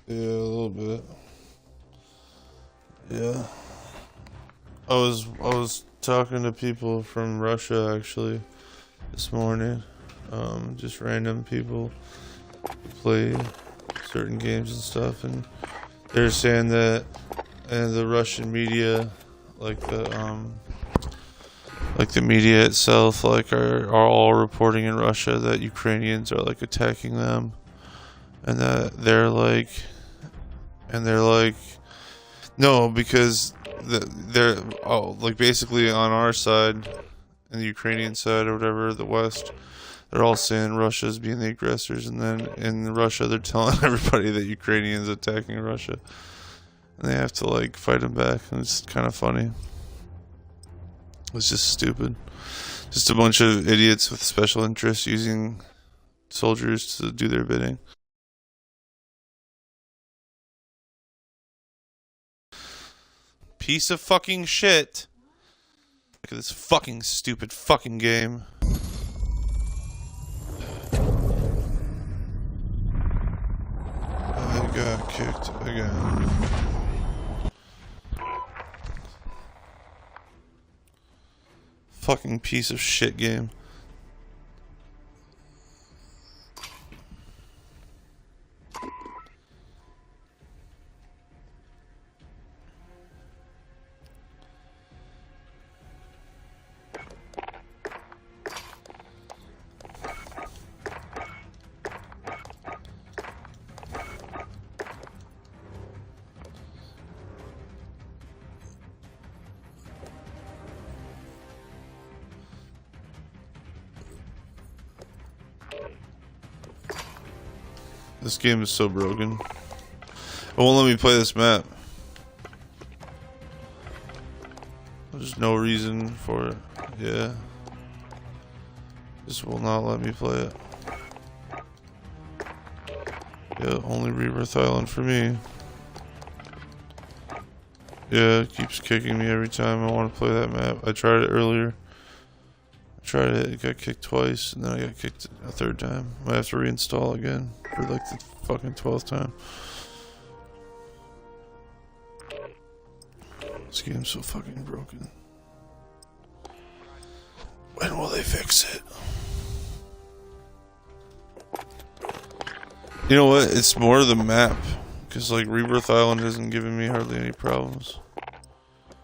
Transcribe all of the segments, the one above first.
Yeah, a little bit. Yeah. I was talking to people from Russia actually this morning. Just random people who play certain games and stuff, and they're saying that the Russian media, like the media itself, like are all reporting in Russia that Ukrainians are like attacking them, and that they're like no, because they're like basically on our side and the Ukrainian side or whatever, the West, they're all saying Russia's being the aggressors, and then in Russia they're telling everybody that Ukrainians attacking Russia, and they have to like fight them back, and it's kind of funny. It's just stupid. Just a bunch of idiots with special interests using soldiers to do their bidding. Piece of fucking shit. Look at this fucking stupid fucking game. I got kicked again. Fucking piece of shit game. This game is so broken. It won't let me play this map. There's no reason for it. Yeah. This will not let me play it. Yeah, only Rebirth Island for me. Yeah, it keeps kicking me every time I want to play that map. I tried it earlier. It got kicked twice, and then I got kicked a third time. I might have to reinstall again for like the fucking 12th time. This game's so fucking broken. When will they fix it? You know what? It's more the map, because like Rebirth Island isn't giving me hardly any problems.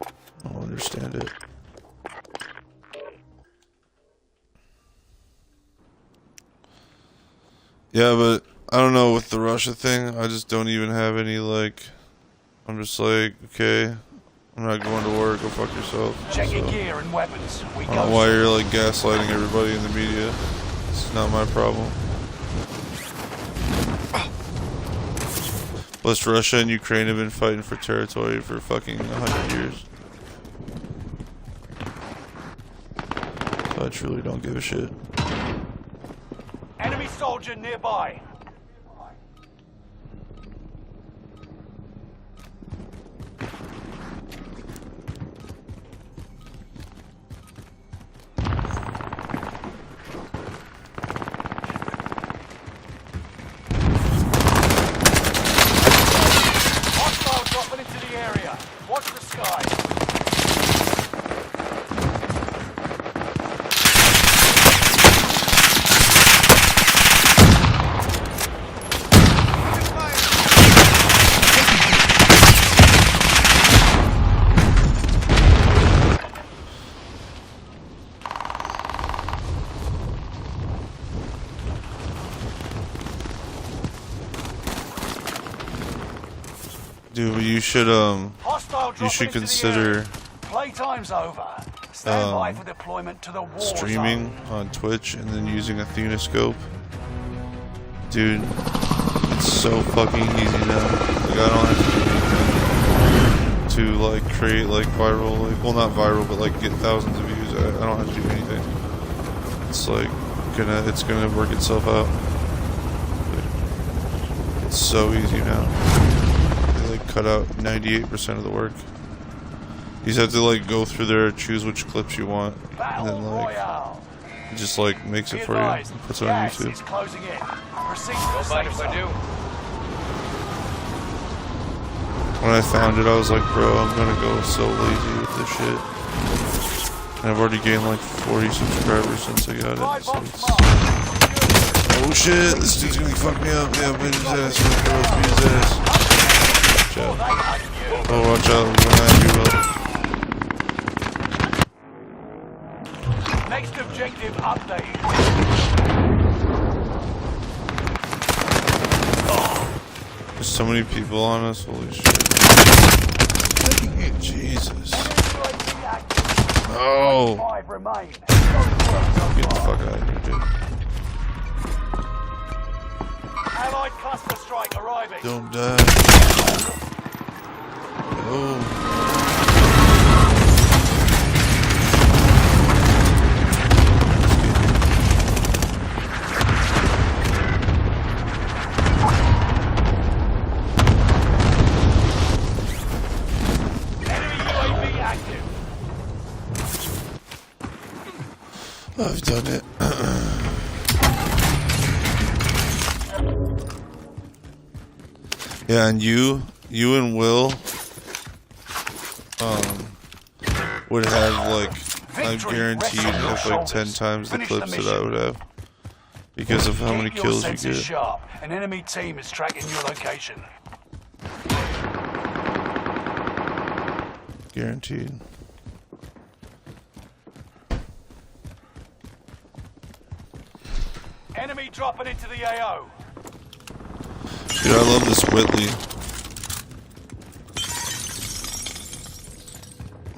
I don't understand it. Yeah, but I don't know, with the Russia thing, I just don't even have any, like, I'm just like, okay, I'm not going to work, go fuck yourself. Check your gear and weapons. I don't know why you're, like, gaslighting everybody in the media. It's not my problem. Plus, Russia and Ukraine have been fighting for territory for fucking 100 years. So I truly don't give a shit. Enemy soldier nearby. Hostile dropping into the area. Watch the skies. Dude, you should consider Playtime's over. Stand by for deployment to the war streaming zone. on Twitch and then using a Thenoscope. Dude, it's so fucking easy now. Like, I don't have to do anything to like create like viral, like, well, not viral, but like get thousands of views. I don't have to do anything. It's like it's gonna work itself out. It's so easy now. Cut out 98% of the work. You just have to like go through there, choose which clips you want, and then like it just like makes it for you and puts it on YouTube. Closing in. Proceed to the safe zone. When I found it, I was like, bro, I'm gonna go so lazy with this shit. And I've already gained like 40 subscribers since I got it. So oh shit, this dude's gonna fuck me up. Yeah, beat his ass. Beat his ass. Watch out. Oh, watch out. Behind you, bro. Next objective updated. There's so many people on us. Holy shit. Jesus. Oh. 5 remain. Get the fuck out of here, dude. Allied cluster strike arriving. Don't die. Oh. I've done it. Yeah, and you and Will would have like I guaranteed have like 10 times the clips that I would have because of how many kills you get. Sharp. An enemy team is tracking your location. Guaranteed. Enemy dropping into the AO. Dude, I love this Whitley.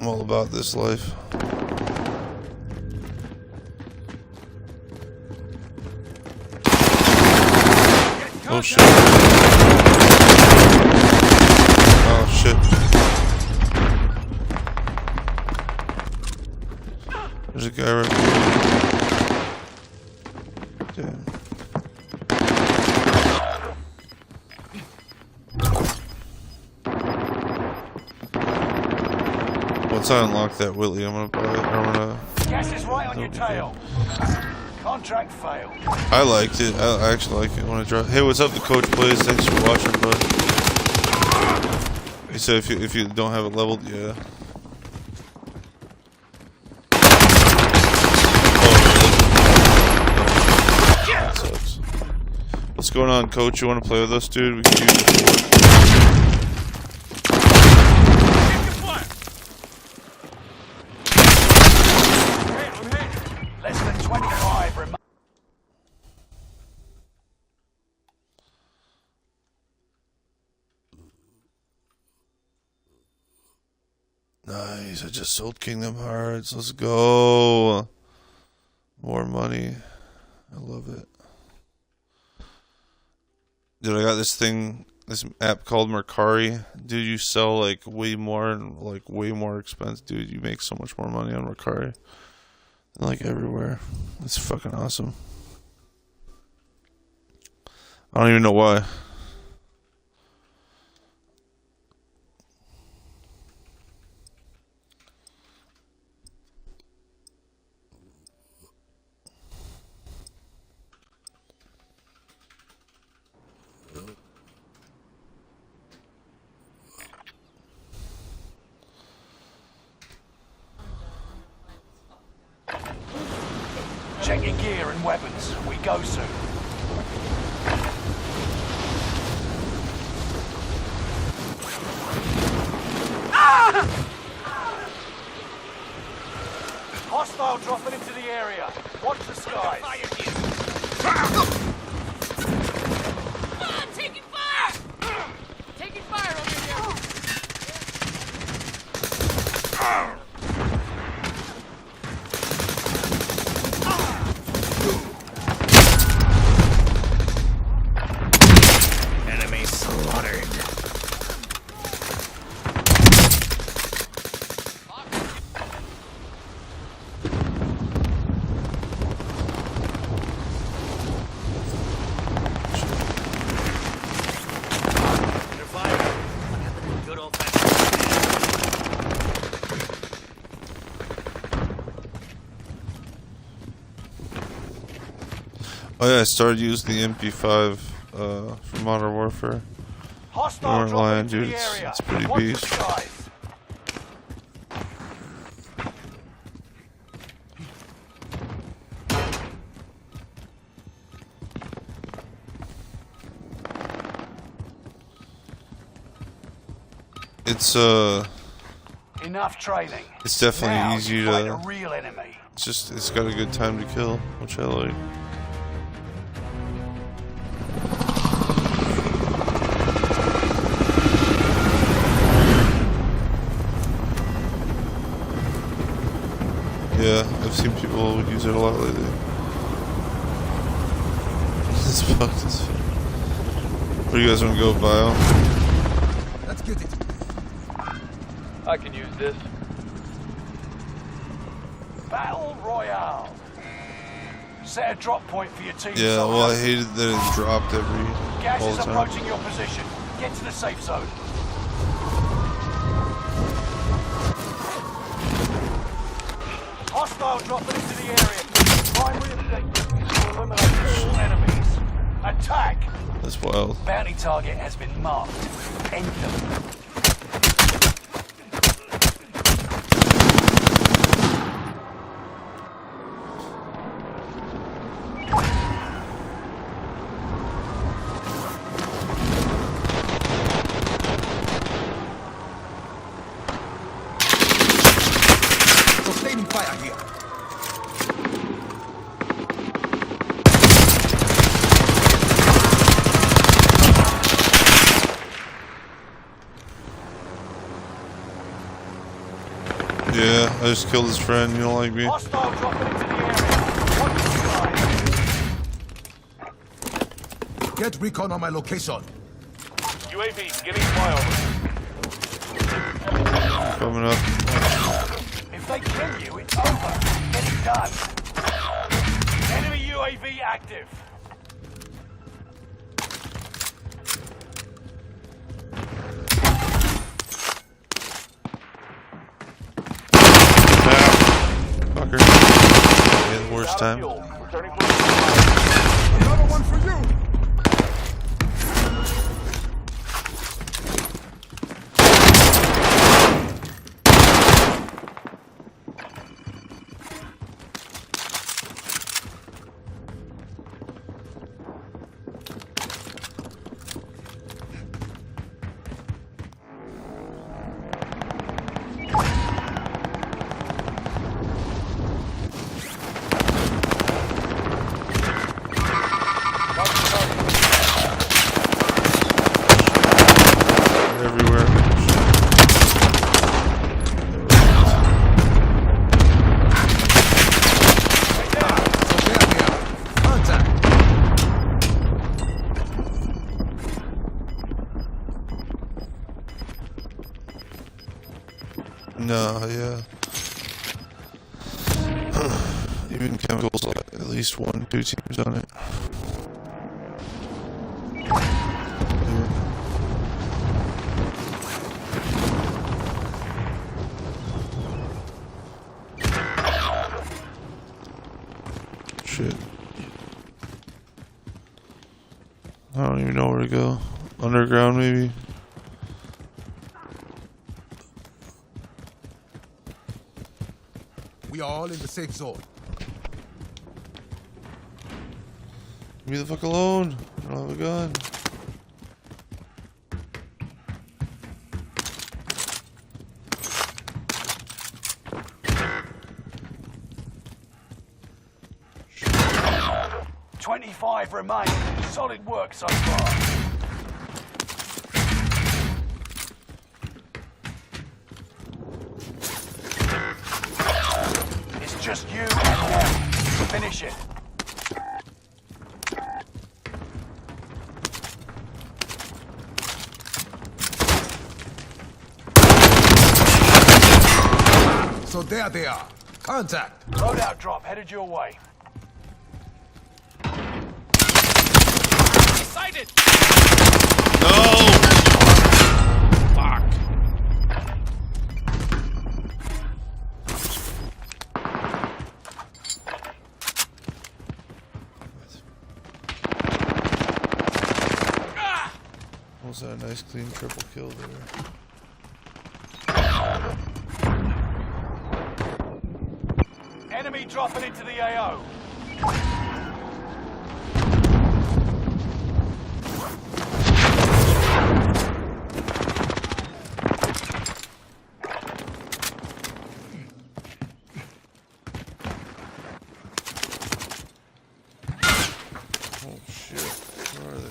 I'm all about this life. Oh shit. Oh shit. There's a guy right here. Damn. Once I unlock that Whitley, I'm gonna buy it. I'm gonna. Gas is right on your tail. Contract failed. I liked it. I actually like it when I drop. Hey, what's up, the coach plays? Thanks for watching, bud. He said if you don't have it leveled, yeah. That sucks. What's going on, coach? You want to play with us, dude? We can use the board. Less than 25 remain. Nice. I just sold Kingdom Hearts. Let's go. More money. I love it. Dude, I got this thing, this app called Mercari. Dude, you sell like way more and like way more expensive. Dude, you make so much more money on Mercari. Like everywhere. It's fucking awesome. I don't even know why. Check your gear and weapons. We go soon. Ah! Hostile dropping into the area. Watch the skies. Taking fire! Taking fire over here! Enemy slaughtered. Oh yeah, I started using the MP5 for Modern Warfare. Hostile aren't dropping lying, into dude. the area. It's pretty Watch the beast. skies. Enough training. It's definitely Now easy you fight a to. real enemy. It's got a good time to kill, which I like. Yeah, I've seen people use it a lot lately. This fuck is. Where do you guys want to go, Bio? Let's get it. I can use this. Battle Royale. Set a drop point for your team. Yeah, soldiers. well, I hated that it dropped Gas all is the time. approaching your position. Get to the safe zone. Hostile dropping into the area. Primary objective is to eliminate all enemies. Attack! That's wild. Bounty target has been marked. End them. Sustaining fire here. Yeah, I just killed his friend. You don't like me? Hostile dropping into the area. Watch the skies. Get recon on my location. UAV getting flyover. Coming up. If they kill you, it's over. Get it done. Enemy UAV active. Fucker. Yeah, the worst Out of time. fuel. Returning for Another one for you. They're everywhere. Contact. No, yeah. Even chemicals, like at least 1, 2 teams on it. Shit. I don't even know where to go. Underground, maybe? We are all in the safe zone. Leave me the fuck alone. I don't have a gun. Shit. 25 remain. Solid work so far. It's just you and them. Finish it. So there they are. Contact. Loadout drop headed your way. Sighted! No! Fuck. There's a nice clean triple kill there. Enemy dropping into the AO. Oh shit, where are they?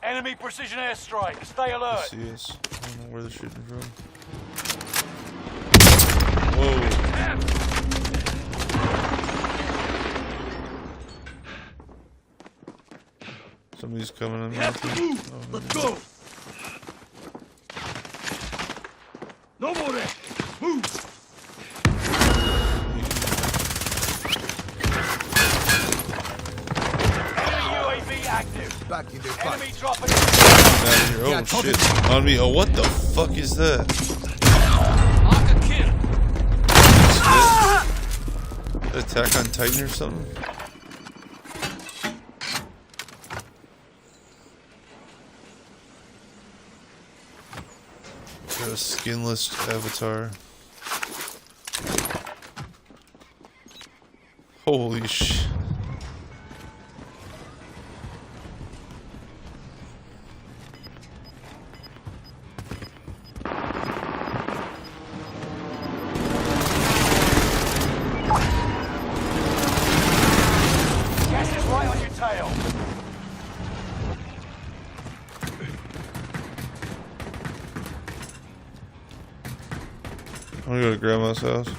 Enemy precision airstrike. Stay alert. See us. I don't know where they're shooting from. Whoa. Somebody's coming in. Let's go! No more there! Move! Enemy UAV active. Back in their Enemy fight. dropping. Out of here. Yeah, Oh talking shit. On me. Oh, what the fuck is that? Aka kill. Attack on Titan or something? Got a skinless avatar. Holy shit. Gas is right on your tail. I'm gonna go to grandma's house.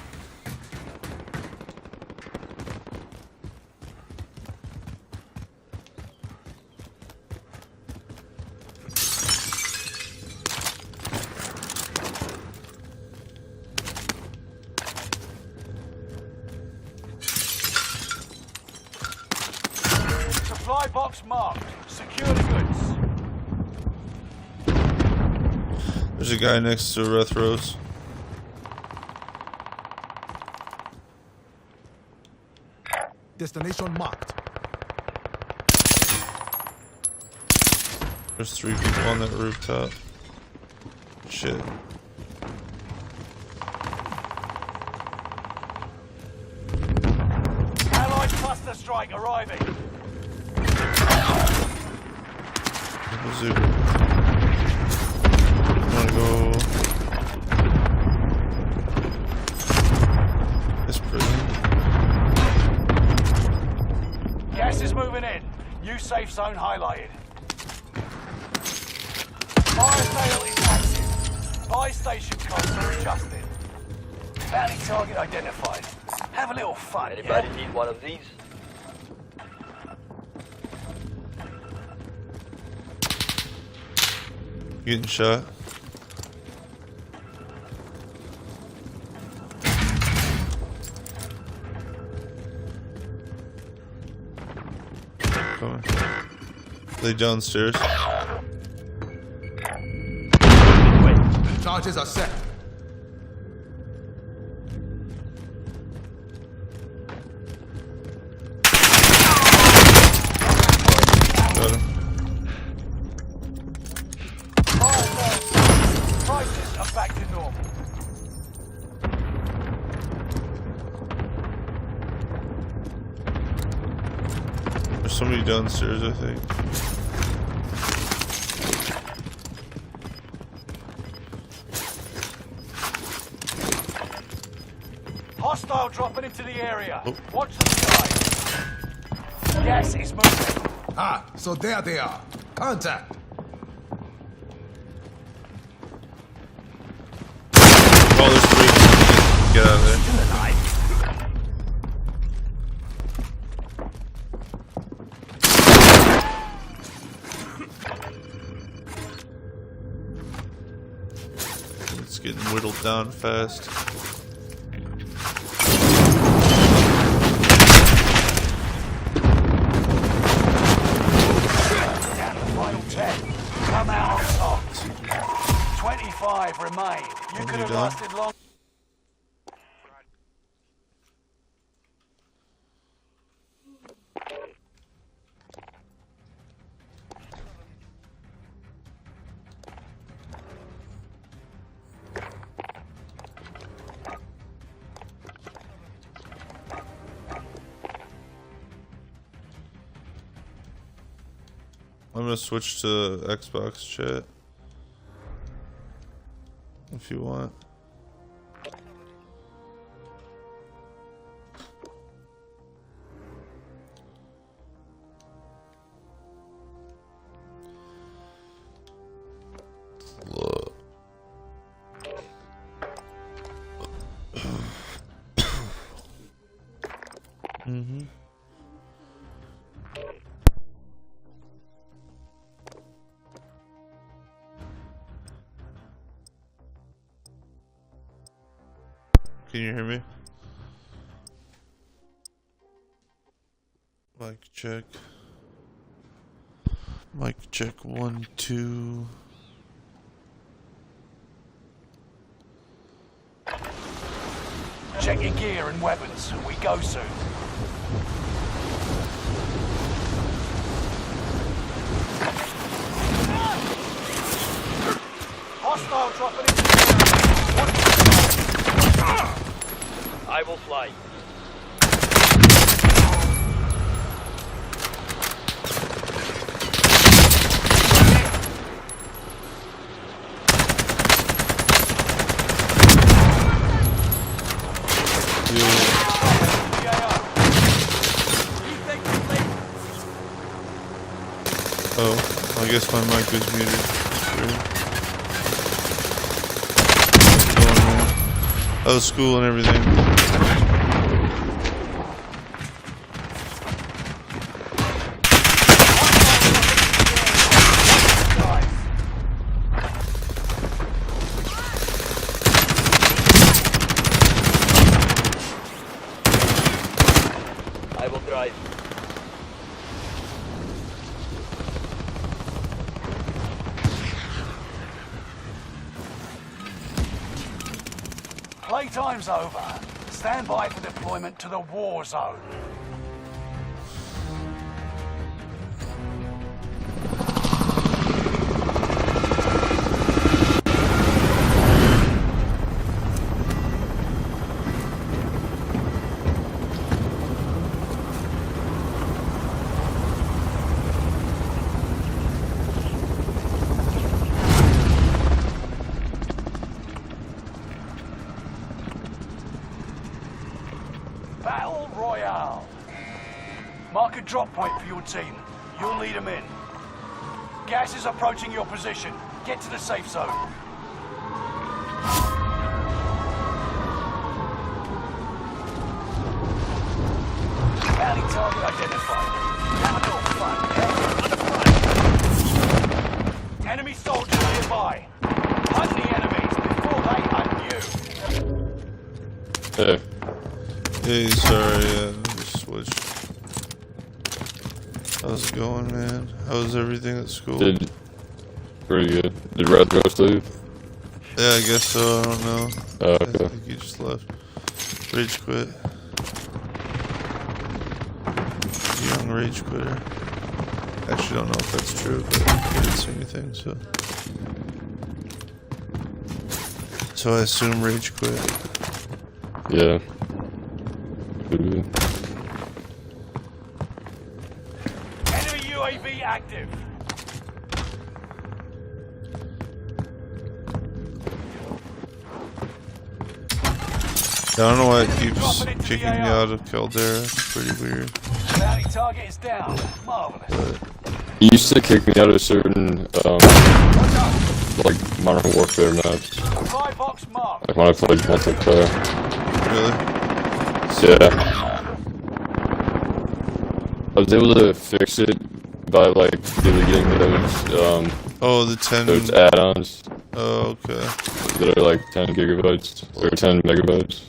Supply box marked. Secure the goods. There's a guy next to Rethros. Destination marked. There's 3 people on that rooftop. Shit. Allied cluster strike arriving. Bazooka. I'm gonna go. This prison. Gas is moving in. New safe zone highlighted. Fire sale is active. Buy station costs are adjusted. Bounty target identified. Have a little fun. Anybody Yeah? need one of these? Getting shot. Coming. They downstairs. Charges are set. Got him. Fire sale. Prices are back to normal. There's somebody downstairs, I think. Hostile dropping into the area. Oh. Watch the sky. Gas is moving. Ah, so there they are. Contact. Oh, there's 3. Get out of there. It's getting whittled down fast. Down to the final 10. Come out on top. 25 remain. You could have done? lasted long. I'm gonna switch to Xbox chat. If you want. Mm-hmm. Can you hear me? Mic check. Mic check 1, 2. Check your gear and weapons. We go soon. Hostile dropping into the I will fly. Oh, I guess my mic is muted. Oh, school and everything. I will drive. Playtime's over. Stand by for deployment to the war zone. Battle Royale. Mark a drop point for your team. You'll lead them in. Gas is approaching your position. Get to the safe zone. Bounty target identified. Have a little fun, yeah? Enemy soldiers nearby. Hunt the enemies before they hunt you. Hey, Hey, sorry, just switched. How's it going, man? How's everything at school? pretty good. Did Red go sleep? Yeah, I guess so, I don't know. Oh, I okay. think he just left. Rage quit. Young rage quitter. Actually, don't know if that's true, but he didn't say anything, so. So I assume rage quit. Yeah. Could be. Enemy UAV active. I don't know why it keeps kicking me out of Caldera. It's pretty weird. Bounty target is down. Marvelous. He used to kick me out of certain, like, Modern Warfare maps. Supply box marked. Like when I played multiplayer. Really? Yeah. I was able to fix it by, like, deleting those, Oh, the 10. those add-ons Oh, okay. that are like 10 gigabytes, or 10 megabytes.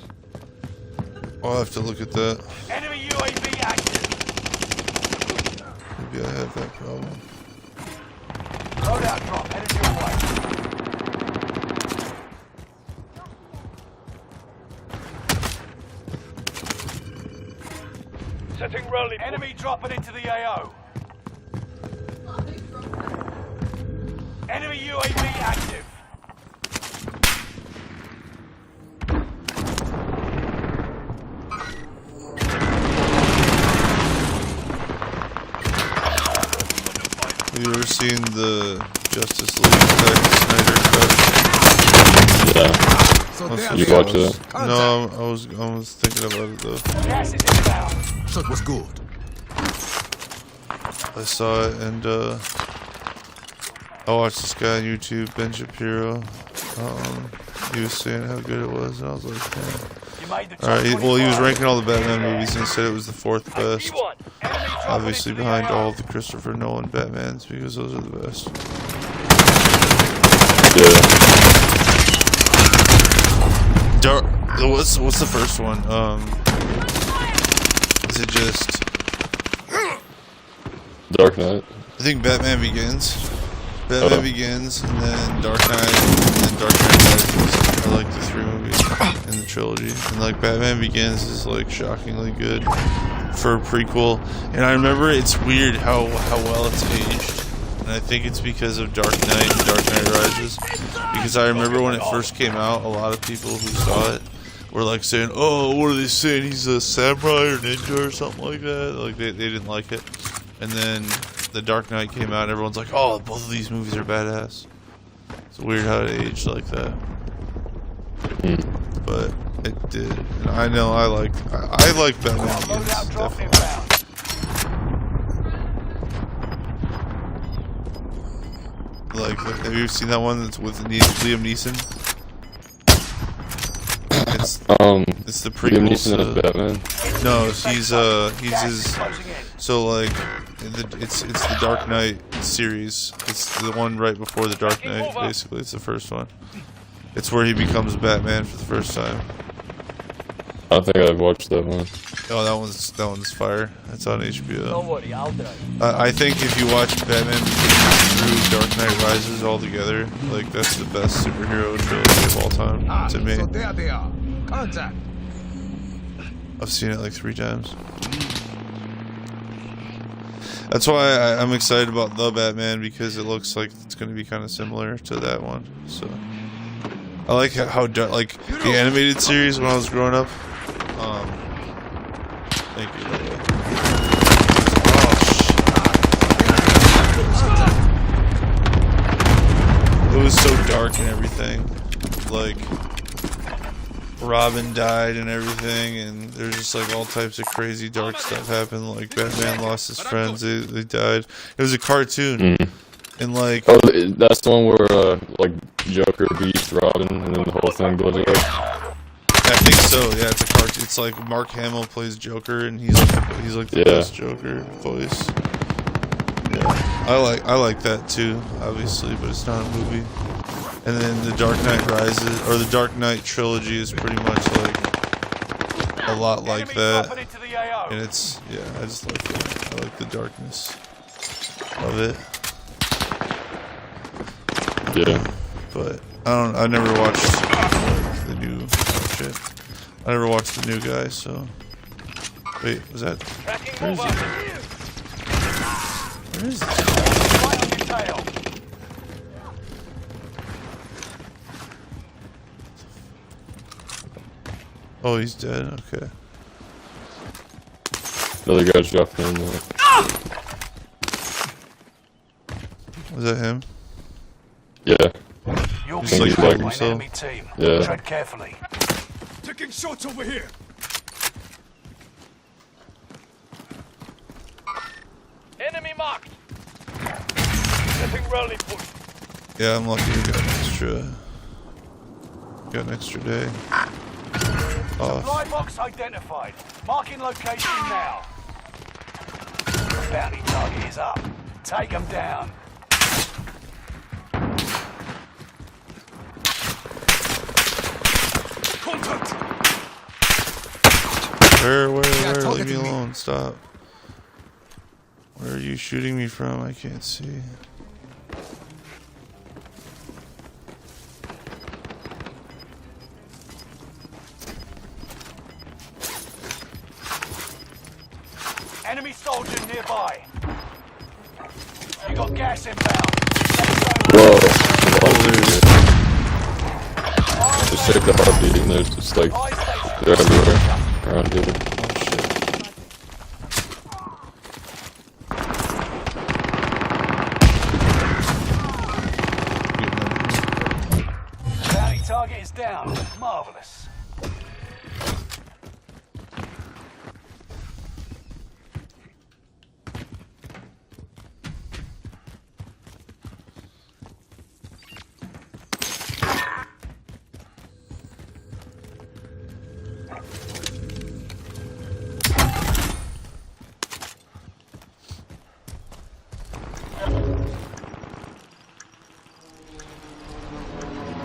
I'll have to look at that. Enemy UAV active. Maybe I have that problem. Loadout drop headed your way. Setting rally. Enemy dropping into the AO. Enemy UAV active. Have you ever ever seen the Justice League Zack Snyder cut? Yeah. So Let's there see. You they are. watch it? Contact. No, I was thinking about it though. Gas is inbound. So it was good. I saw it and I watched this guy on YouTube, Ben Shapiro. He was saying how good it was, and I was like, man. You made the top Alright, well, he was 25. ranking all the Batman movies, and he said it was the fourth best. P1. Enemy dropping Obviously into the behind AO. all of the Christopher Nolan Batmans, because those are the best. Yeah. What's the first one? Is it just... Dark Knight. I think Batman Begins. Batman Begins, and then Dark Knight, and then Dark Knight Rises. I like the three movies in the trilogy. And like Batman Begins is like shockingly good for a prequel. And I remember it's weird how well it's aged. And I think it's because of Dark Knight and Dark Knight Rises. Because I remember when it first came out, a lot of people who saw it were like saying, "Oh, what are they saying? He's a samurai or ninja or something like that." Like they didn't like it. And then The Dark Knight came out and everyone's like, "Oh, both of these movies are badass." It's weird how it aged like that. But it did. And I know I like Batman Begins, Loadout drop definitely. inbound. Like, have you seen that one that's with Liam Neeson? It's the Liam prequel Neeson as to... Batman. No, he's Gas is his... closing in. So like, it's the Dark Knight series. It's the one right before the Dark Knight. Basically, it's the first one. It's where he becomes Batman for the first time. I think I've watched that one. Oh, that one's fire. That's on HBO. Don't worry, I'll drive. I think if you watch Batman Begins through Dark Knight Rises all together, like that's the best superhero trilogy of all time to me. So there they are. Contact. I've seen it like 3 times. That's why I'm excited about the Batman, because it looks like it's going to be kind of similar to that one. So I like how like the animated series when I was growing up. Thank you. By the way. Oh, it was so dark and everything. Like Robin died and everything, and there's just like all types of crazy dark stuff happened. Like Batman lost his friends; they died. It was a cartoon, and like Oh, that's the one where like Joker beats Robin and then the whole thing blows up. I think so. Yeah, it's a cartoon. It's like Mark Hamill plays Joker, and he's like the best Joker voice. Yeah, I like that too, obviously, but it's not a movie. And then the Dark Knight Rises, or the Dark Knight trilogy, is pretty much like a lot like Enemy dropping that. into the AO. And it's, yeah, I just like it. I like the darkness of it. Yeah. But I never watched like, the new shit. I never watched the new guy, so. Wait, was that? Where is he? Where is he? Right on your tail. Oh, he's dead? Okay. Another guy's dropping in there. Was that him? Yeah. You'll Just be like attacked by an himself. enemy team. Yeah. Tread carefully. Taking shots over here. Enemy marked. Setting rally point. Yeah, I'm lucky we got an extra day off. Supply box identified. Marking location now. Bounty target is up. Take them down. Contact. Where, leave me targeting me. alone, stop. Where are you shooting me from? I can't see. Enemy soldier nearby. You got gas inbound. Whoa. Just check the heartbeat and there's just like, they're everywhere around here. Oh shit.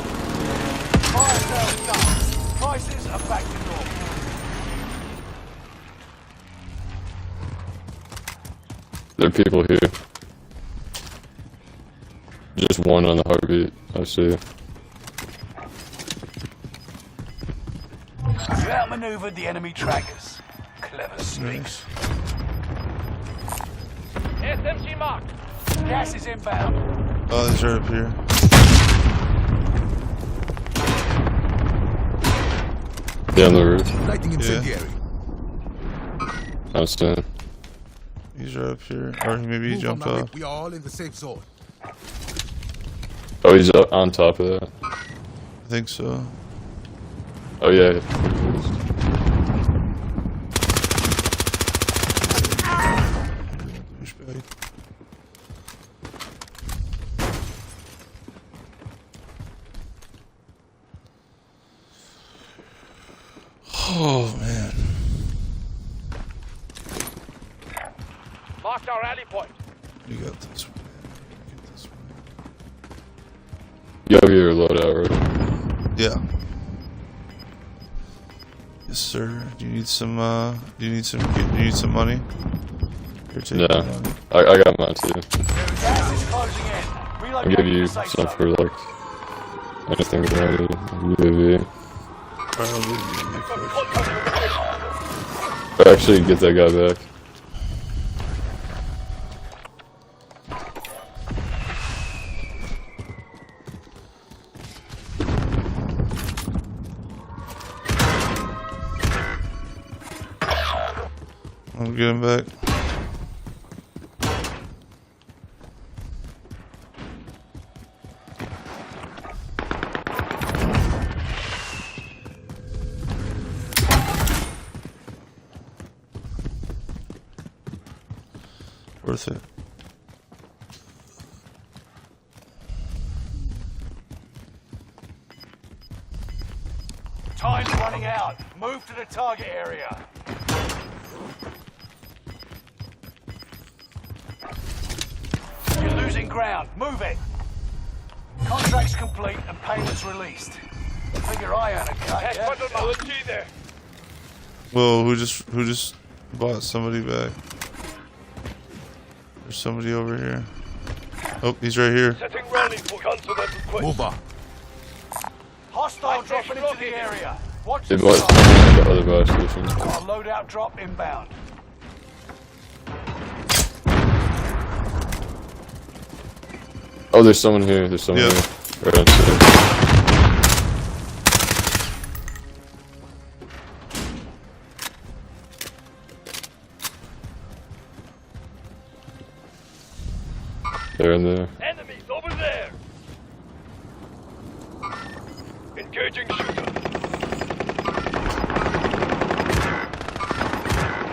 Fire sales done. Prices are back to normal. There are people here. Just one on the heartbeat, I see. You outmaneuvered the enemy trackers. Clever sneaks. SMG marked. Gas is inbound. Oh, these are up here. Down the roof. Lighting incendiary. I stand. These are up here. Or maybe he Move on, jumped Maverick. off. We are all in the safe zone. Oh, he's up on top of that. I think so. Oh, yeah. Douchebag. Oh, man. Marked our rally point. We got this one. Get this one. You have your loadout, right? Yeah. Yes, sir. Do you need some? Do you need some money? Here, take Yeah. the money. I got mine too. Gas is closing in. I'll give you the safe some zone. for like anything related. UAV. Alright, I'll give you the first. Actually, get that guy back. I'll get him back. Worth it. Time's running out. Move to the target area. You're losing ground. Move it. Contract's complete and payments released. Figure I earn a cut, Head yeah? bundle LNG there. Whoa, who just bought somebody back? There's somebody over here. Oh, he's right here. Setting rally point. Cancel that request. Move on. Hostile dropping into the area. Watch It the was side. the other buy station. Got a loadout drop inbound. Oh, there's someone here. There's someone Yeah. here. Right on site. They're in there. Enemies over there. Engaging shooter.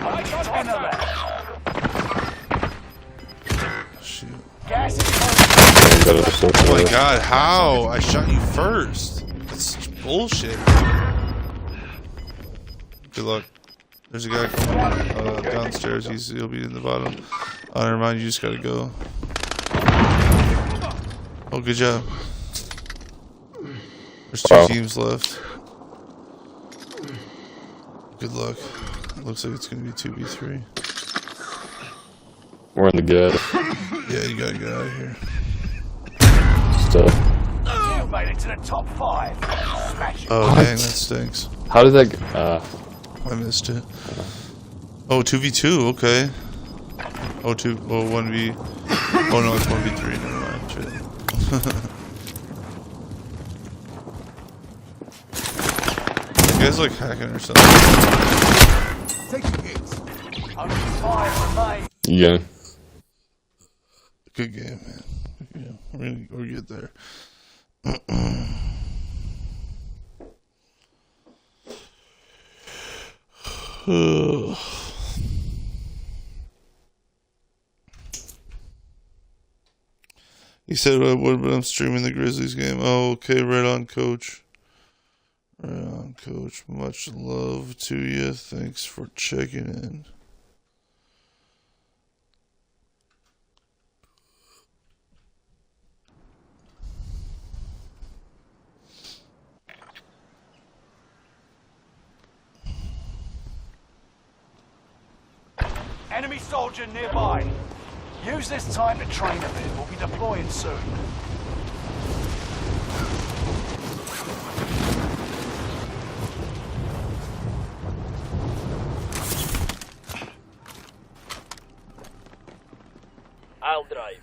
I got 10 of contact. that. Shoot. Gas is closing. Got a circle Oh my there. god, how? I shot you first. That's such bullshit. Good luck. There's a guy coming downstairs. He'll be in the bottom. Never mind, you just gotta go. Oh, good job. There's two Wow. teams left. Good luck. Looks like it's gonna be 2v3. We're in the gas. Yeah, you gotta get out of here. Stuff. You made it to the top 5. Smash it. Oh, What? dang, that stinks. How did that? I missed it. Oh, 2v2, okay. Oh, 1v. Oh, no, it's 1v3. Never mind. Shit. You guys like hacking or something? Taking hits. Only 5 remain. Yeah. Good game, man. Good game. We'll get there. He said I would, but I'm streaming the Grizzlies game. Oh, okay, right on, coach. Right on, Coach. Much love to you. Thanks for checking in. Enemy soldier nearby. Use this time to train a bit. We'll be deploying soon. I'll drive.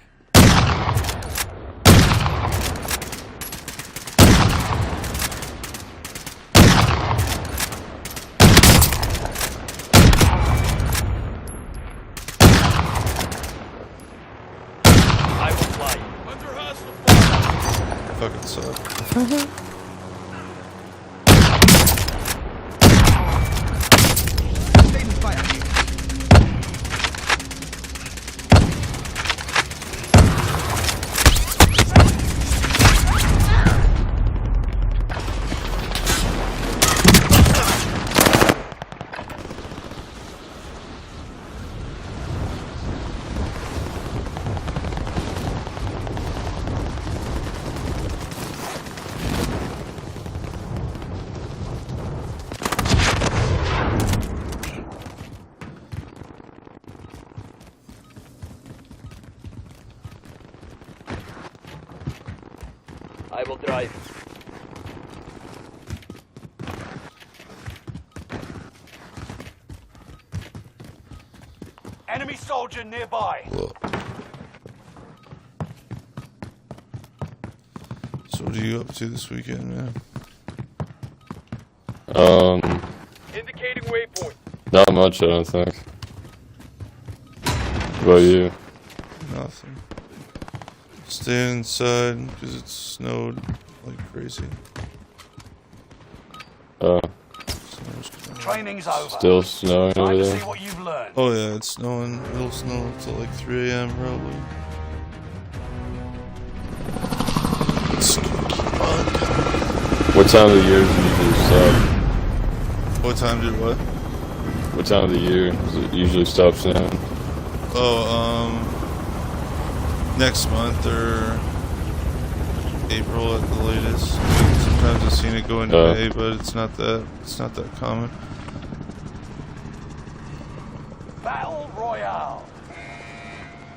I will fly. Under hostile fire. Fucking suck. Taking fire. I will drive. Enemy soldier nearby. Look. So what are you up to this weekend, man? Indicating waypoint. Not much, I don't think. What about you? Nothing. Staying inside because it snowed like crazy. Snow's coming. Training's over. Still snowing Time over to there? see what you've learned. Oh yeah, it's snowing. It'll snow till like 3 a.m. probably. It's gonna keep on coming. What time of the year does it usually stop? What time did what? What time of the year does it usually stop snowing? Oh, next month or April at the latest. Sometimes I've seen it go into May, but it's not that common. Battle Royale.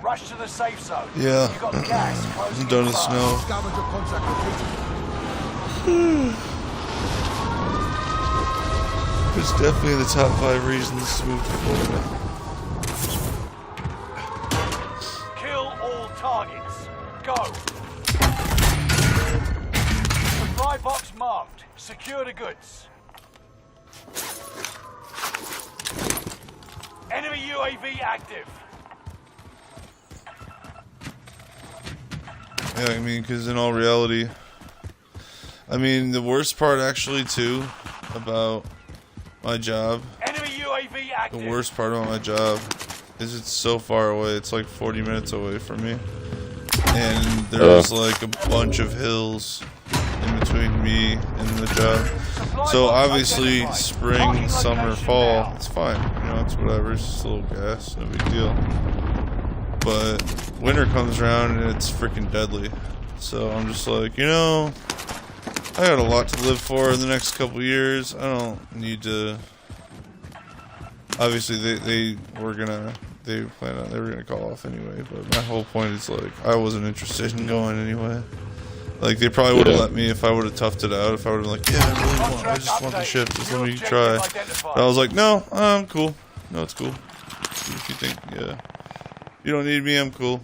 Rush to the safe zone. Yeah. You got gas closing I'm done in with fast. snow. Scavenger contract completed. It's definitely in the top 5 reasons to move to Florida. Kill all targets. Go. Supply box marked. Secure the goods. Enemy UAV active. Yeah, I mean, because in all reality, I mean, the worst part actually too about my job, Enemy UAV active. the worst part about my job is it's so far away. It's like 40 minutes away from me. And there's like a bunch of hills in between me and the job. So obviously spring, summer, fall, it's fine. You know, it's whatever. It's just a little gas, no big deal. But winter comes around and it's freaking deadly. So I'm just like, you know, I got a lot to live for in the next couple years. I don't need to. Obviously, they were gonna call off anyway. But my whole point is like, I wasn't interested in going anyway. Like they probably would have let me if I would have toughed it out. If I would have like, I just want the ship. Just let me try. But I was like, no, I'm cool. No, it's cool. If you think, yeah, you don't need me, I'm cool.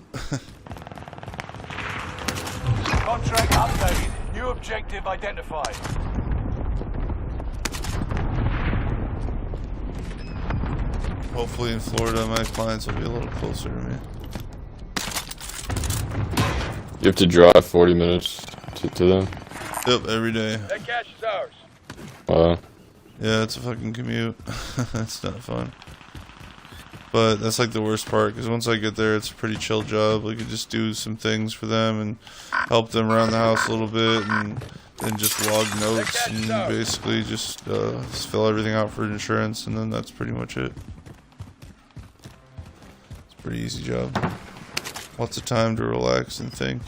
Contract updated. New objective identified. Hopefully in Florida, my clients will be a little closer to me. You have to drive 40 minutes to them? Yep, every day. That cash is ours. Yeah, it's a fucking commute. It's not fun. But that's like the worst part, because once I get there, it's a pretty chill job. I could just do some things for them and help them around the house a little bit and and just log notes and basically just fill everything out for insurance, and then that's pretty much it. It's a pretty easy job. Lots of time to relax and think,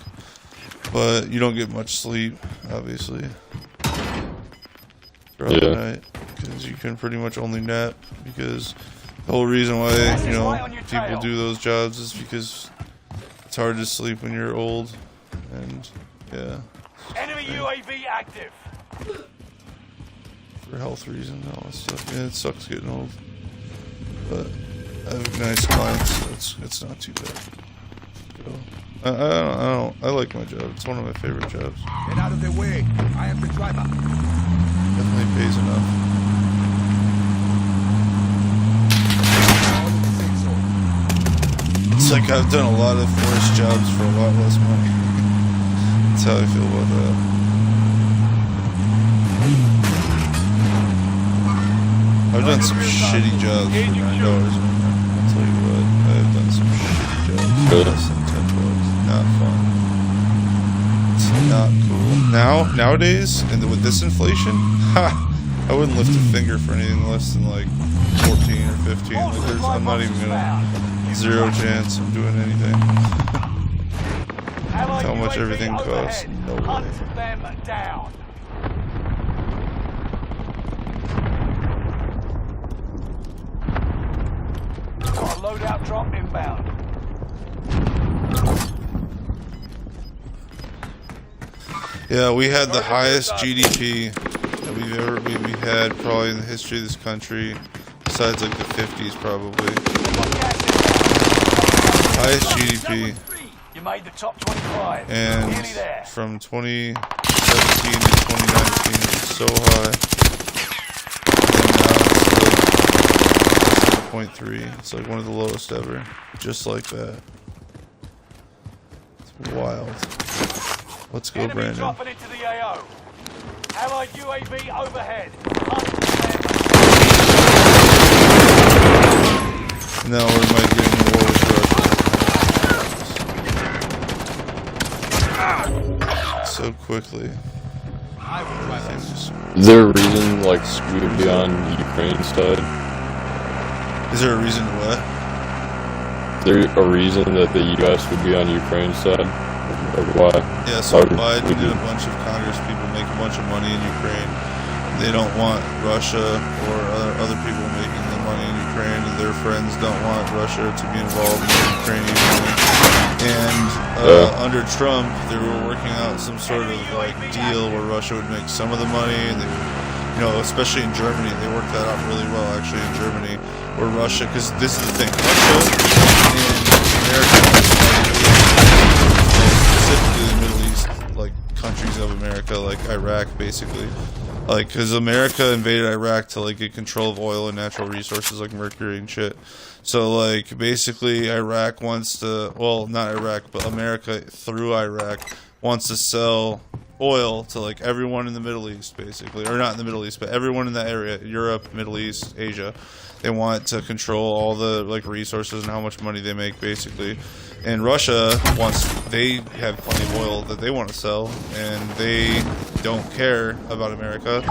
but you don't get much sleep, obviously, throughout the night, because you can pretty much only nap. Because the whole reason why, you know, people do those jobs is because it's hard to sleep when you're old, and yeah. Enemy UAV active. For health reasons and all that stuff. Yeah, it sucks getting old, but I have nice clients, so it's not too bad. So, I like my job. It's one of my favorite jobs. Get out of the way. I am the driver. Definitely pays enough. It's like I've done a lot of forced jobs for a lot less money. That's how I feel about that. I've done some shitty jobs for $9. I'll tell you what, I've done some shitty jobs for less than $10. Not fun. It's not cool. Nowadays, and with this inflation, I wouldn't lift a finger for anything less than like 14 or 15. Like, I'm not even gonna, zero chance of doing anything. How much everything costs. No way. Hunt them down. Got a loadout drop inbound. Yeah, we had the highest GDP that we had probably in the history of this country, besides like the 50s probably. Highest GDP. You made the top 25. And Nearly there. from 2017 to 2019 it was so high. And now it's like 0.3. It's like one of the lowest ever. Just like that. It's wild. Let's go, Enemy Brandon. dropping into the AO. Allied UAV overhead. Now we might get in war with Russia. So quickly. Is there a reason, like, we would be on Ukraine's side? Is there a reason to what? Is there a reason that the U.S. would be on Ukraine's side? Or why? Yeah, so Biden and a bunch of Congress people make a bunch of money in Ukraine. They don't want Russia or other people making the money in Ukraine, and their friends don't want Russia to be involved in the Ukrainian money. And under Trump, they were working out some sort of like deal where Russia would make some of the money. And they, you know, especially in Germany, they worked that out really well. Actually, in Germany, where Russia, because this is the thing, Russia and America. Specifically the Middle East, like countries of America, like Iraq, basically, like because America invaded Iraq to like get control of oil and natural resources like mercury and shit. So like basically Iraq wants to, well, not Iraq, but America through Iraq wants to sell oil to like everyone in the Middle East, basically, or not in the Middle East, but everyone in that area, Europe, Middle East, Asia. They want to control all the like resources and how much money they make, basically. And Russia they have plenty of oil that they want to sell, and they don't care about America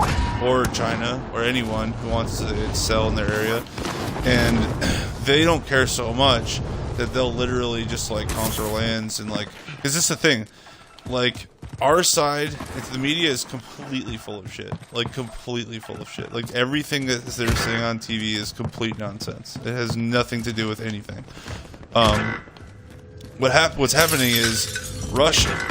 or China or anyone who wants to sell in their area. And they don't care so much that they'll literally just like conquer lands and like, because this is the thing, like our side, the media is completely full of shit. Like completely full of shit. Like everything that they're saying on TV is complete nonsense. It has nothing to do with anything. What's happening is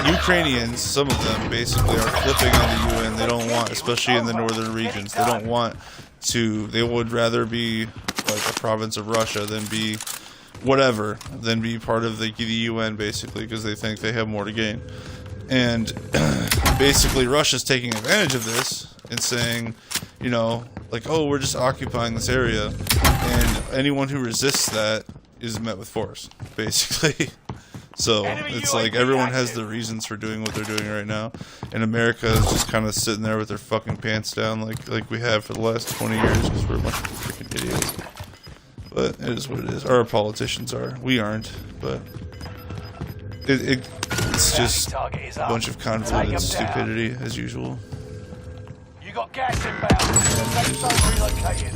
Ukrainians, some of them basically are flipping on the UN. They don't want, especially in the northern regions, they don't want to, they would rather be like a province of Russia than be whatever, than be part of the UN, basically, because they think they have more to gain. And basically Russia's taking advantage of this and saying, you know, like, oh, we're just occupying this area, and anyone who resists that is met with force, basically. So it's like everyone has the reasons for doing what they're doing right now, and America is just kind of sitting there with their fucking pants down, like we have for the last 20 years, because we're a bunch of freaking idiots. But it is what it is. Our politicians are. We aren't, but It's just Target is a up. bunch of Take convoluted 'em down. stupidity as usual. You got gas inbound. Safe zone relocated.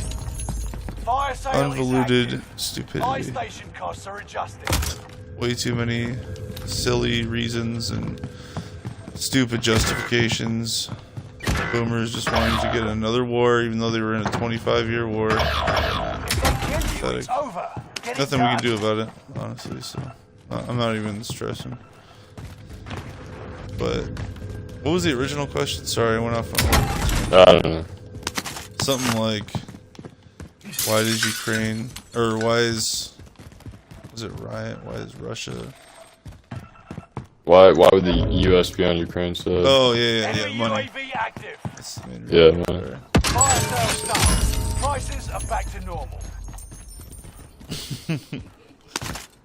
Fire sale is Convoluted active. Buy stupidity. station costs are adjusted. Way too many silly reasons and stupid justifications. Boomers just wanting to get another war, even though they were in a 25-year war. It's over. Get it Nothing we done. can do about it, honestly. So I'm not even stressing. But what was the original question? Sorry, I went off on I don't know. something like, why did Ukraine, or why is, was it riot? Why is Russia? Why would the U.S. be on Ukraine's side? Oh yeah, Enemy money. UAV active. That's the main Yeah, reason. money. Fire sale starts. Prices are back to normal.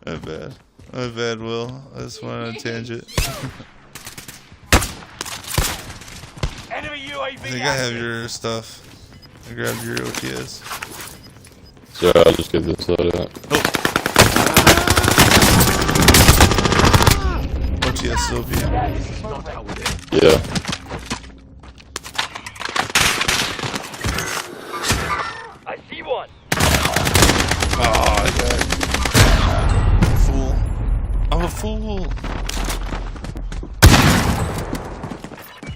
My bad. My bad, Will. I just went on a tangent. Enemy UAV I think I have active. your stuff. I grabbed your OTS. So I'll just get this out out. OTS still being. Yeah. I see one. Oh, I got fool. I'm a fool.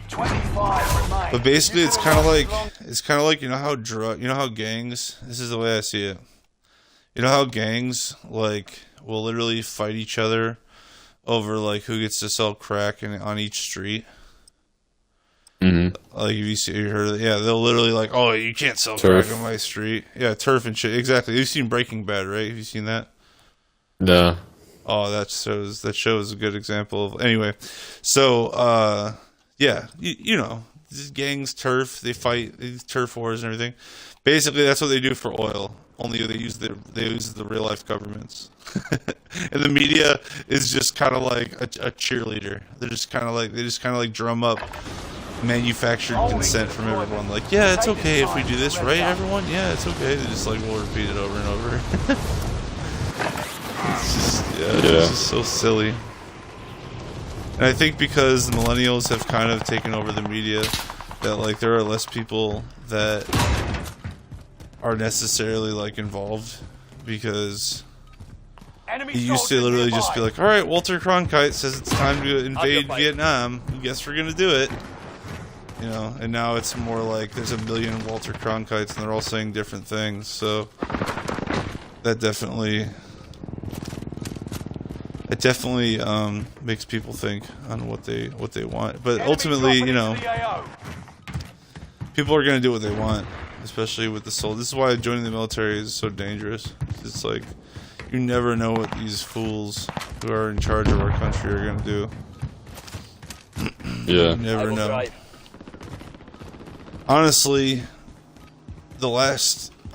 25 remain. But basically, You it's could've kind of lost like long- you know how you know how gangs. This is the way I see it. You know how gangs like will literally fight each other over like who gets to sell crack on each street. Mm-hmm. Like if you heard of it, yeah, they'll literally like, oh, you can't sell Turf. crack on my street. Yeah, turf and shit. Exactly. You've seen Breaking Bad, right? Have you seen that? No. Oh, that shows a good example of. Anyway, so yeah, you know, these gangs, turf, they fight these turf wars and everything. Basically, that's what they do for oil. Only they use the real life governments, and the media is just kind of like a cheerleader. They just kind of like drum up manufactured consent from everyone. Like, yeah, it's okay if we do this, right, everyone? Yeah, it's okay. They just like will repeat it over and over. It's just it's just so silly. And I think because the millennials have kind of taken over the media, that like there are less people that are necessarily like involved, because Enemy it used to soldiers literally just be nearby. like, all right, Walter Cronkite says it's time to invade Vietnam. I guess we're gonna do it. You know, and now it's more like there's a million Walter Cronkites and they're all saying different things. So that definitely makes people think on what they want. But Enemy ultimately, dropping you know, into the AO. people are gonna do what they want, especially with the soul. This is why joining the military is so dangerous. It's like you never know what these fools who are in charge of our country are gonna do. Yeah. You never I will know. drive. Honestly,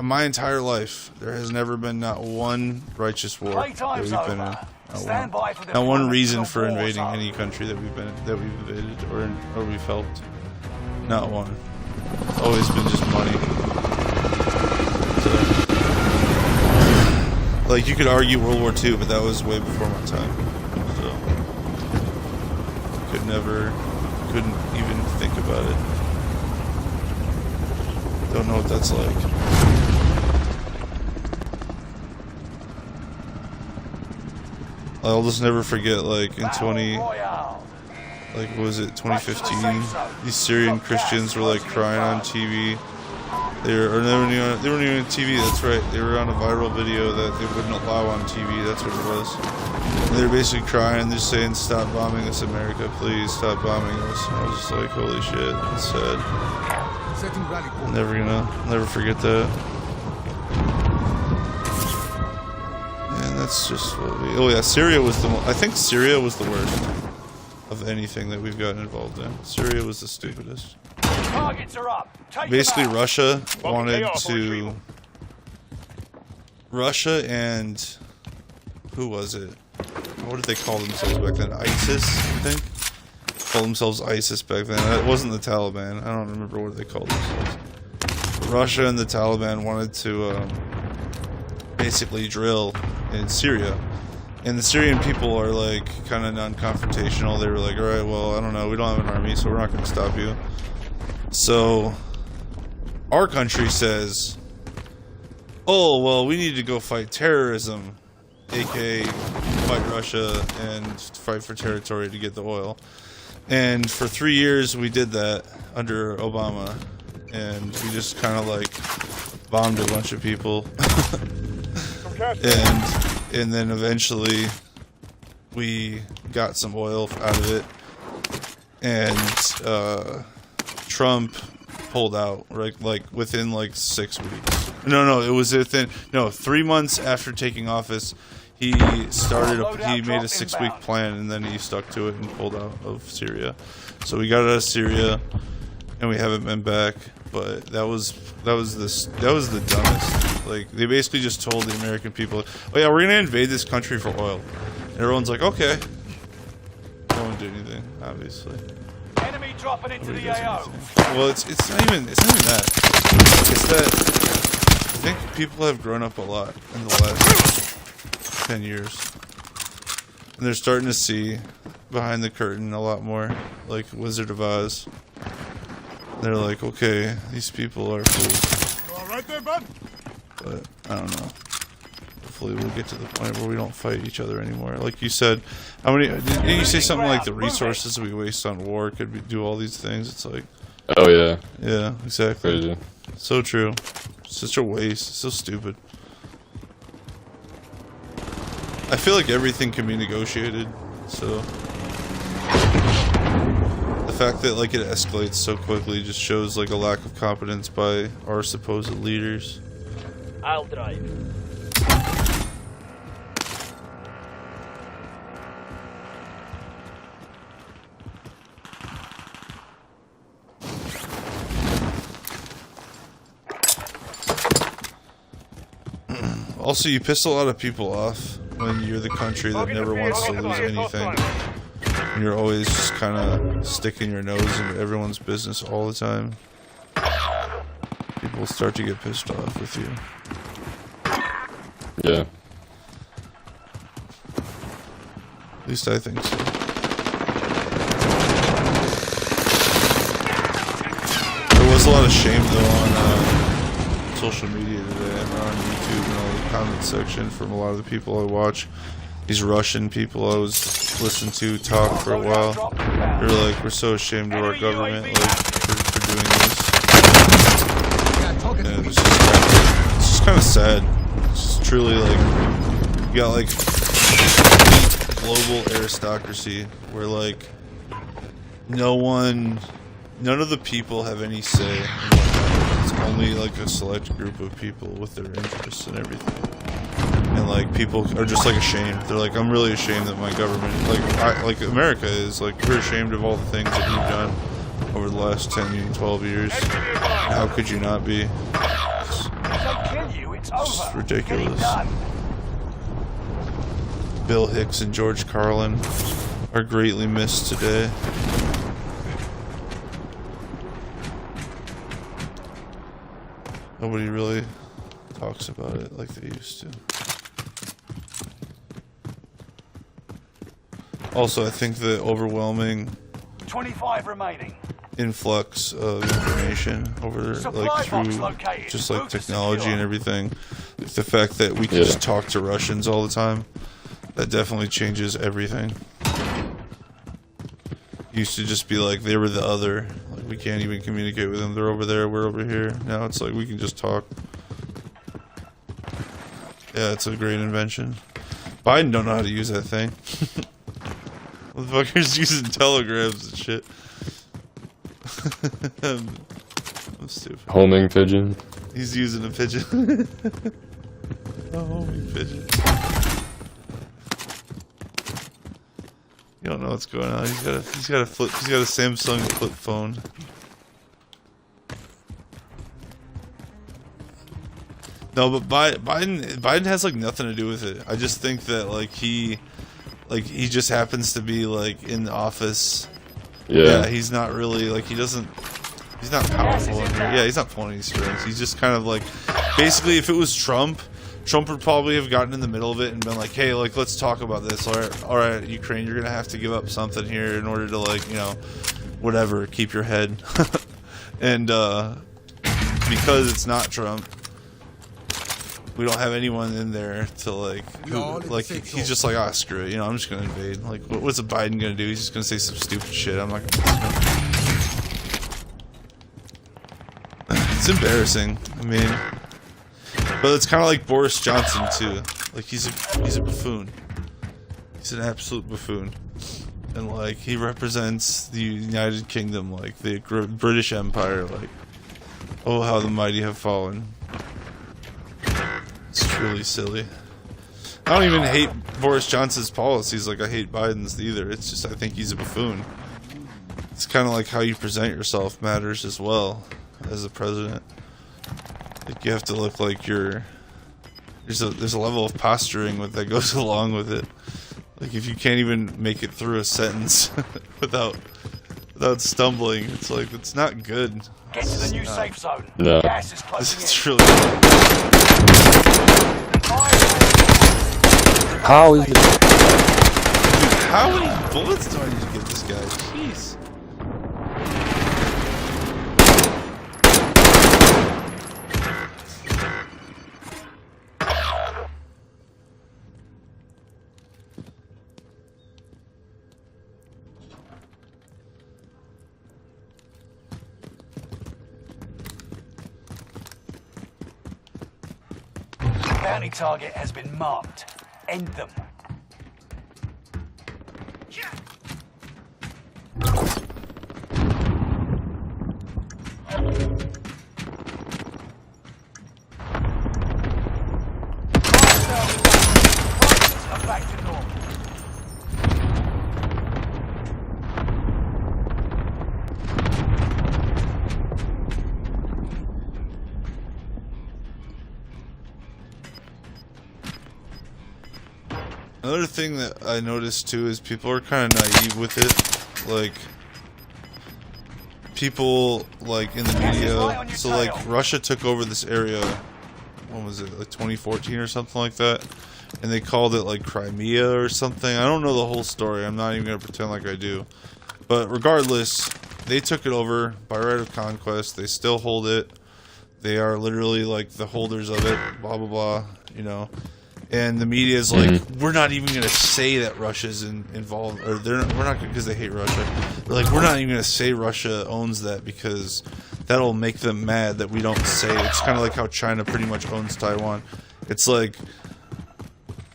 my entire life, there has never been not one righteous war that Playtime's we've been in. over. Not Stand one. by for the Not one deployment reason to for the invading Warzone. any country that we've invaded or we've helped. Not one. It's always been just money. So, like you could argue World War II, but that was way before my time. So couldn't even think about it. Don't know what that's like. I'll just never forget, like in Battle Royale. like what was it, 2015? These Syrian Christians were like crying on TV. They weren't even on TV. That's right. They were on a viral video that they wouldn't allow on TV. That's what it was. And they were basically crying. They're saying, "Stop bombing us, America! Please stop bombing us." And I was just like, "Holy shit!" That's sad. Setting rally point. I'll never forget that. And that's just what we. Oh yeah, Syria was I think Syria was the worst of anything that we've gotten involved in. Syria was the stupidest. Targets are up. Take Basically, them out. Russia Welcome wanted chaos, to. retrieval. Russia and who was it? What did they call themselves back then? ISIS, I think. Called themselves ISIS back then. It wasn't the Taliban. I don't remember what they called themselves. Russia and the Taliban wanted to basically drill in Syria, And the Syrian people are like kind of non-confrontational. They were like, all right, well, I don't know, we don't have an army, so we're not going to stop you. So our country says, oh, well, we need to go fight terrorism, aka fight Russia and fight for territory to get the oil. And for 3 years we did that under Obama, and we just kind of like bombed a bunch of people. and then eventually we got some oil out of it, and Trump pulled out like within like 6 weeks. No, it was within 3 months after taking office. He made a 6-week plan, and then he stuck to it and pulled out of Syria. So we got out of Syria, and we haven't been back. But that was the dumbest. Like, they basically just told the American people, oh yeah, we're gonna invade this country for oil. And everyone's like, okay. No one did anything, obviously. Enemy dropping into the AO. Well, it's not even that. It's that I think people have grown up a lot in the last 10 years. And they're starting to see behind the curtain a lot more, like Wizard of Oz. They're like, okay, these people are fools. All right there, bud? But I don't know. Hopefully we'll get to the point where we don't fight each other anymore. Like you said, how many? Didn't you say something like the resources we waste on war could do all these things? It's like, oh yeah, yeah, exactly. crazy. So true. It's such a waste. It's so stupid. I feel like everything can be negotiated. So the fact that like it escalates so quickly just shows like a lack of competence by our supposed leaders. I'll drive. Also, you piss a lot of people off when you're the country that never wants to lose anything. And you're always just kind of sticking your nose into everyone's business all the time. People start to get pissed off with you. Yeah. At least I think so. There was a lot of shame though on social media today and on YouTube and all the comment section from a lot of the people I watch. These Russian people I was listening to talk for a while. They're like, we're so ashamed of our government, like, for doing this. And it's just kind of sad. It's just truly like, you got like global aristocracy where like none of the people have any say in what happens. It's only like a select group of people with their interests and everything. And like people are just like ashamed. They're like, I'm really ashamed that my government, like America is like, we're ashamed of all the things that you've done over the last 10 and 12 years. How could you not be? It's ridiculous. Bill Hicks and George Carlin are greatly missed today. Nobody really talks about it like they used to. Also, I think the overwhelming 25 remaining. influx of information over like through just like technology and everything, the fact that we can just talk to Russians all the time, that definitely changes everything. Used to just be like they were the other, like we can't even communicate with them, they're over there, we're over here. Now it's like we can just talk. Yeah, it's a great invention. Biden don't know how to use that thing. Motherfuckers using telegrams and shit. I'm stupid. Homing pigeon. He's using a pigeon. A homing pigeon. You don't know what's going on. He's got a Samsung flip phone. No, but Biden has like nothing to do with it. I just think that like he just happens to be like in the office. Yeah, he's not really like he's not powerful in here. Yeah, he's not pulling any strings. He's just kind of like basically if it was Trump, Trump would probably have gotten in the middle of it and been like, hey, like, let's talk about this. All right, Ukraine, you're gonna have to give up something here in order to, like, you know, whatever, keep your head. And because it's not Trump, we don't have anyone in there to, like, who, like, he's just like, ah, screw it, you know, I'm just gonna invade. Like, what's a Biden gonna do? He's just gonna say some stupid shit. I'm not gonna. It's embarrassing. I mean, but it's kind of like Boris Johnson too. Like, he's a buffoon. He's an absolute buffoon, and like, he represents the United Kingdom, like the British Empire. Like, oh, how the mighty have fallen. It's truly silly. I don't even hate Boris Johnson's policies like I hate Biden's either. It's just, I think he's a buffoon. It's kind of like how you present yourself matters as well as a president. Like, you have to look like you're. There's a level of posturing that goes along with it. Like, if you can't even make it through a sentence without stumbling, it's like, it's not good. Get to the new safe zone. No. Gas is closing in. It's really. How is it? Dude, how many bullets do I need to get this guy? Jeez. Bounty target has been marked. End them. Prices are back to normal. Another thing that I noticed too is people are kind of naive with it. Like, people, like, in the media, so like Russia took over this area, when was it, like 2014 or something like that, and they called it like Crimea or something. I don't know the whole story. I'm not even gonna pretend like I do. But regardless, they took it over by right of conquest. They still hold it. They are literally like the holders of it. Blah blah blah. You know. And the media is like, we're not even going to say that Russia's involved, or we're not, because they hate Russia. They're like, we're not even going to say Russia owns that because that'll make them mad that we don't say it. It's kind of like how China pretty much owns Taiwan. It's like,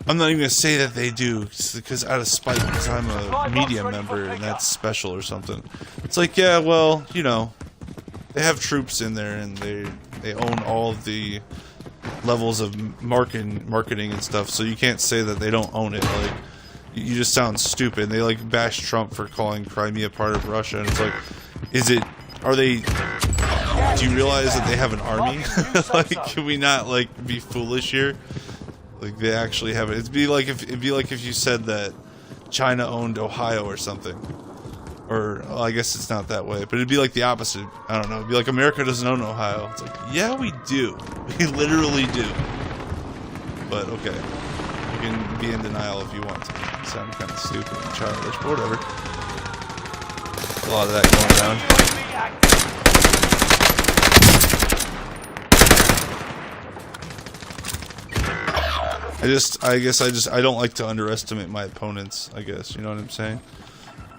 I'm not even going to say that they do because out of spite, because I'm a media member and that's special or something. It's like, yeah, well, you know, they have troops in there and they own all of the levels of marketing and stuff, so you can't say that they don't own it. Like, you just sound stupid. They like bash Trump for calling Crimea part of Russia, and it's like, are they, do you realize that they have an army? Like, can we not like be foolish here? Like, they actually have it. It'd be like if you said that China owned Ohio or something. Or, well, I guess it's not that way, but it'd be like the opposite. I don't know. It'd be like, America doesn't own Ohio. It's like, yeah, we do. We literally do. But, okay. You can be in denial if you want to. You sound kind of stupid and childish, but whatever. A lot of that going down. I don't like to underestimate my opponents, I guess. You know what I'm saying?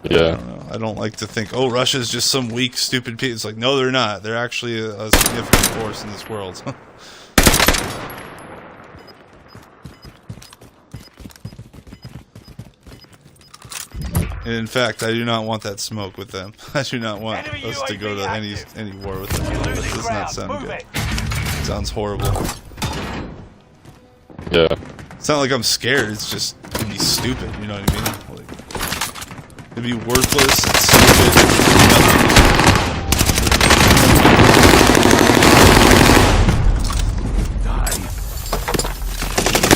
Yeah. I don't know. I don't like to think, oh, Russia's just some weak, stupid people. It's like, no, they're not. They're actually a significant force in this world. And in fact, I do not want that smoke with them. I do not want us to go to any war with them. That does not sound good. It sounds horrible. Yeah. It's not like I'm scared. It's just, it'd be stupid. You know what I mean? Like, it'd be worthless and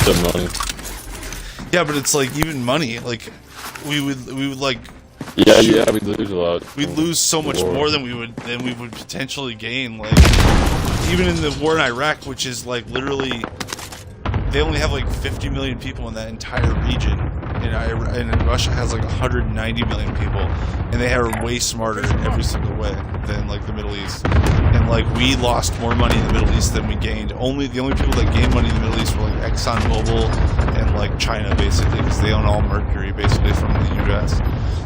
Some money. yeah, but it's like, even money, like, we would like, Yeah, we'd lose a lot. we'd lose so much more than we would potentially gain. Like, even in the war in Iraq, which is like literally they only have like 50 million people in that entire region, and Russia has like 190 million people, and they are way smarter in every single way than like the Middle East. And like we lost more money in the Middle East than we gained. The only people that gained money in the Middle East were like ExxonMobil and like China, basically, because they own all mercury basically from the U.S.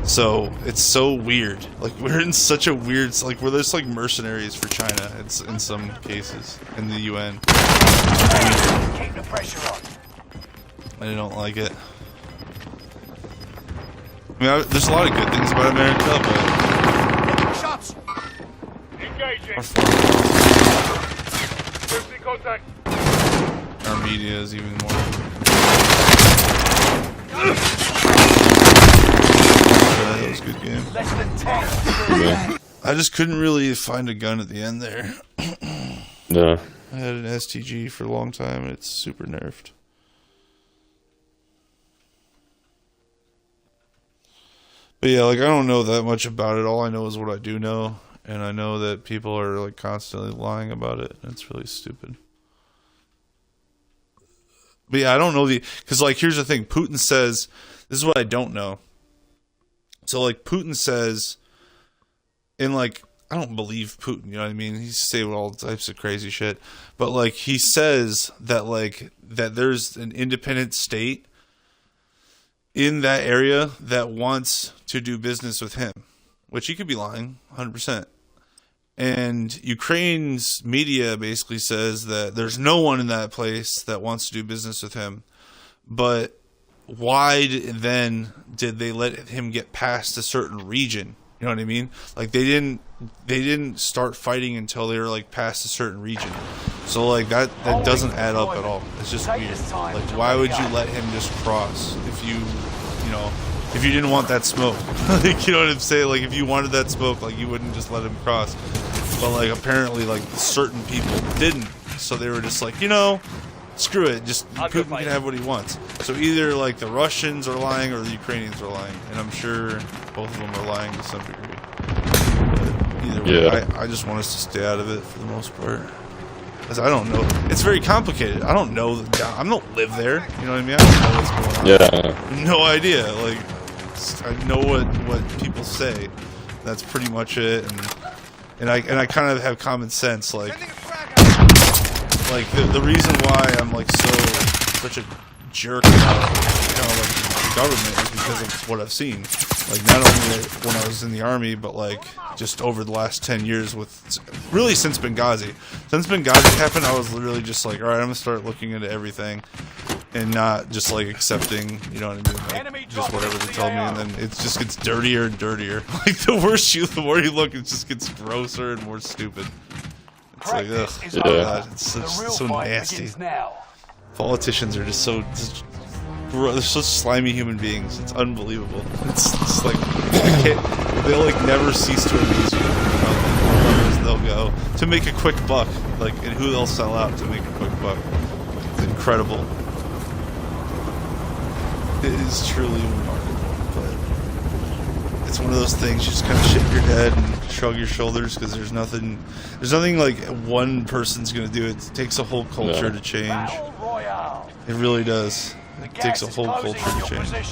So it's so weird. Like we're in such a weird, like we're just like mercenaries for China. It's in some cases in the UN. Keep the pressure on. I don't like it. I mean, there's a lot of good things about America, but Shots. Engaging. Losing contact. our media is even more. That was a good game. Less than 10. Yeah. I just couldn't really find a gun at the end there. Yeah. I had an STG for a long time, and it's super nerfed. But yeah, like I don't know that much about it. All I know is what I do know, and I know that people are like constantly lying about it. And it's really stupid. But yeah, I don't know because like here's the thing. Putin says this is what I don't know. So like Putin says, and like I don't believe Putin. You know what I mean? He's saying all types of crazy shit. But like he says that like that there's an independent state in that area that wants to do business with him, which he could be lying 100%. And Ukraine's media basically says that there's no one in that place that wants to do business with him. But why then did they let him get past a certain region? You know what I mean? Like they didn't start fighting until they were like past a certain region. So like that doesn't add up at all. It's just weird. Like why would you let him just cross if you didn't want that smoke? Like, you know what I'm saying? Like if you wanted that smoke, like you wouldn't just let him cross. But like apparently like certain people didn't. So they were just like, you know, screw it. Just Putin can have what he wants. So either like the Russians are lying or the Ukrainians are lying, and I'm sure both of them are lying to some degree. But either way, Yeah. I just want us to stay out of it for the most part. Because I don't know. It's very complicated. I don't know. I don't live there. You know what I mean? I don't know what's going on. Yeah. No idea. Like I know what people say. That's pretty much it. And I kind of have common sense. Like the reason why I'm like such a jerk about like the government is because of what I've seen. Like not only when I was in the army, but like just over the last 10 years with really since Benghazi. Since Benghazi happened, I was literally just like, all right, I'm gonna start looking into everything and not just like accepting, you know what I mean, like just whatever they tell me, and then it just gets dirtier and dirtier. Like the more you look, it just gets grosser and more stupid. It's like, ugh, God, it's so nasty. Politicians are just they're such slimy human beings. It's unbelievable. It's like they'll like never cease to amaze you. They'll go to make a quick buck, like, and who they'll sell out to make a quick buck. It's incredible. It is truly remarkable, but it's one of those things you just kind of shake your head and shrug your shoulders because there's nothing like one person's gonna do. It takes a whole culture to change. It really does. It takes a whole culture to change. A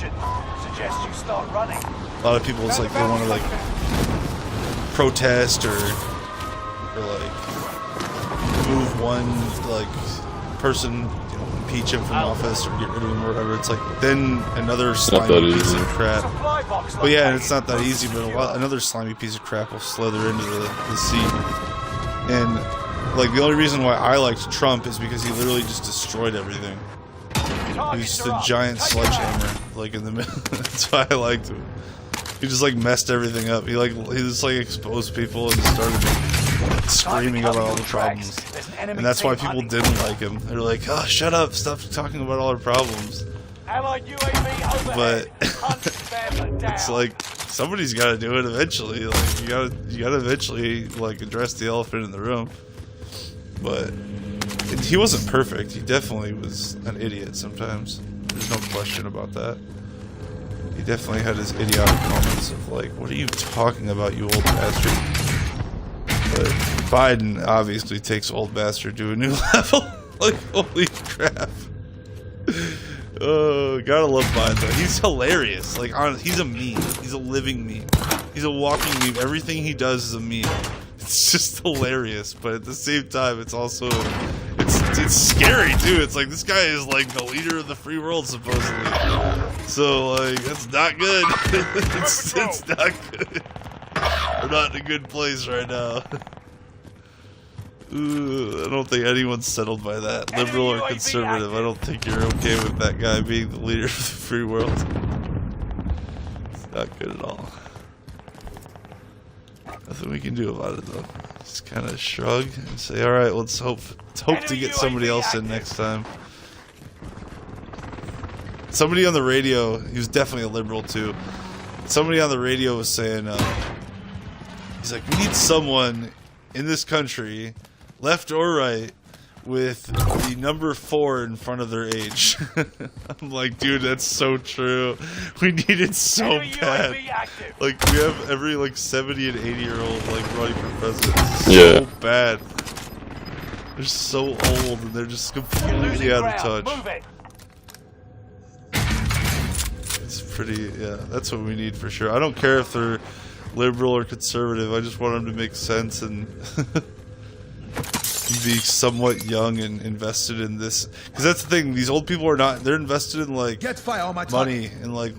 lot of people, it's like they want to like protest or like move one like person, you know, impeach him from office or get rid of him or whatever. It's like then another slimy piece of crap. But yeah, it's not that easy. But another slimy piece of crap will slither into the seat. And like the only reason why I liked Trump is because he literally just destroyed everything. He's just a giant sledgehammer, like in the middle. That's why I liked him. He just like messed everything up. He just like exposed people and started screaming about all the problems. And that's why people didn't like him. They're like, "Oh, shut up! Stop talking about all our problems." But it's like somebody's got to do it eventually. Like you gotta eventually like address the elephant in the room. But he wasn't perfect. He definitely was an idiot sometimes. There's no question about that. He definitely had his idiotic moments of like, what are you talking about, you old bastard? But Biden obviously takes old bastard to a new level. Like, holy crap. Oh, gotta love Biden though. He's hilarious. Like, he's a meme. He's a living meme. He's a walking meme. Everything he does is a meme. It's just hilarious, but at the same time, it's also it's scary too. It's like this guy is like the leader of the free world supposedly. So like that's not good. it's not good. We're not in a good place right now. Ooh, I don't think anyone's settled by that, liberal or conservative. I don't think you're okay with that guy being the leader of the free world. It's not good at all. Nothing we can do about it though. Just kind of shrug and say, "All right, let's hope to get somebody else in next time." Somebody on the radio, he was definitely a liberal too. Somebody on the radio was saying, he's like, "We need someone in this country, left or right, with the number 4 in front of their age." I'm like, dude, that's so true. We need it so bad. Like, we have every like 70 and 80-year-old like running for president. It's so bad. They're so old and they're just completely out of touch. It's pretty, yeah, that's what we need for sure. I don't care if they're liberal or conservative. I just want them to make sense and be somewhat young and invested in this, because that's the thing, these old people are not, they're invested in like money and like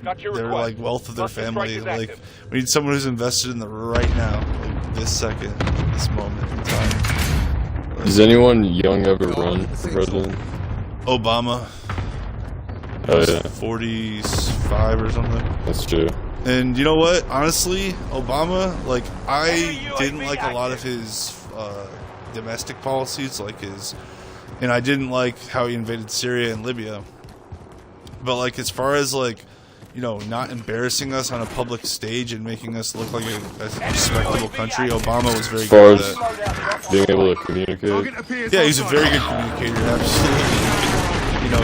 their like wealth of their family. Like, we need someone who's invested in the right now, like this second, this moment in time. Like, does anyone young ever run for president? Obama. Oh yeah, 45 or something. That's true. And you know what, honestly, Obama, like, I didn't like a lot of his domestic policies, like and I didn't like how he invaded Syria and Libya, but like as far as like, you know, not embarrassing us on a public stage and making us look like a respectable country, Obama was very good at that. Being able to communicate. Yeah, he's a very good communicator, absolutely. You know,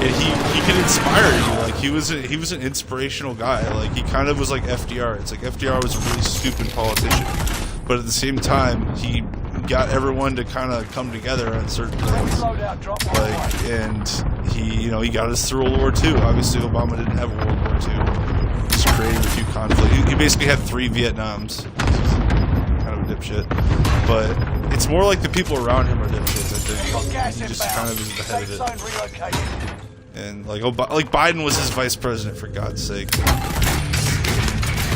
he can inspire you. Like, he was an inspirational guy. Like, he kind of was like FDR. It's like FDR was a really stupid politician, but at the same time, he got everyone to kind of come together on certain things. Like, and he, you know, he got us through World War II. Obviously, Obama didn't have World War II. He just created a few conflicts. He basically had 3 Vietnams. Kind of a dipshit. But it's more like the people around him are dipshits, I think. He just kind of is the head of it. And like Biden was his vice president, for God's sake.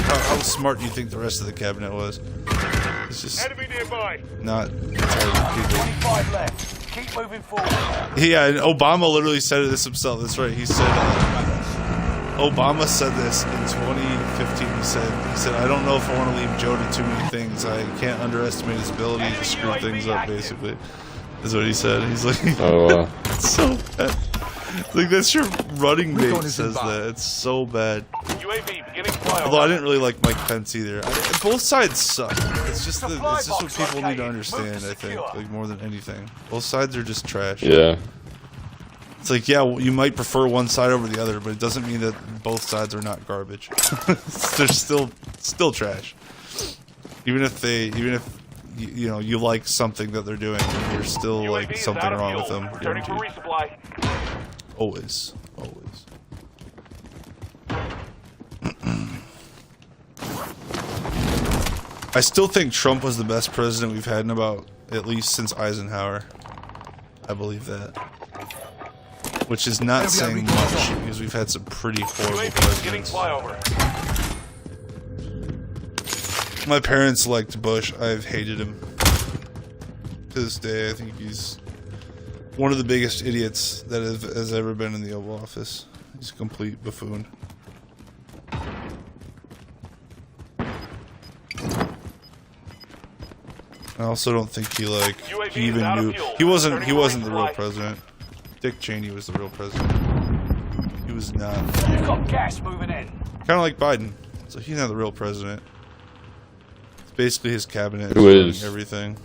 How smart do you think the rest of the cabinet was? It's just Enemy nearby. not intelligent people. 25 left. Keep moving forward. Yeah, and Obama literally said this himself. That's right. He said, Obama said this in 2015. He said, "I don't know if I want to leave Joe to too many things. I can't underestimate his ability to screw things up." Basically, is what he said. He's like, "Oh wow, it's so bad." Like, that's your running mate says that. It's so bad. UAV beginning flyover. Although I didn't really like Mike Pence either. Both sides suck. It's just what people need to understand, I think, like, more than anything. Both sides are just trash. yeah." It's like, yeah, well, you might prefer one side over the other, but it doesn't mean that both sides are not garbage. They're still trash. Even if you know, you like something that they're doing, there's still like something wrong with them. Returning for resupply. Always. I still think Trump was the best president we've had in about, at least since Eisenhower. I believe that. Which is not saying much, because we've had some pretty horrible Getting presidents. flyover. My parents liked Bush. I've hated him. To this day, I think he's one of the biggest idiots that has ever been in the Oval Office. He's a complete buffoon. I also don't think he even knew. He wasn't the real president. Dick Cheney was the real president. He was not. You've got gas moving in. Kind of like Biden. So he's not the real president. It's basically his cabinet. Who is? Everything.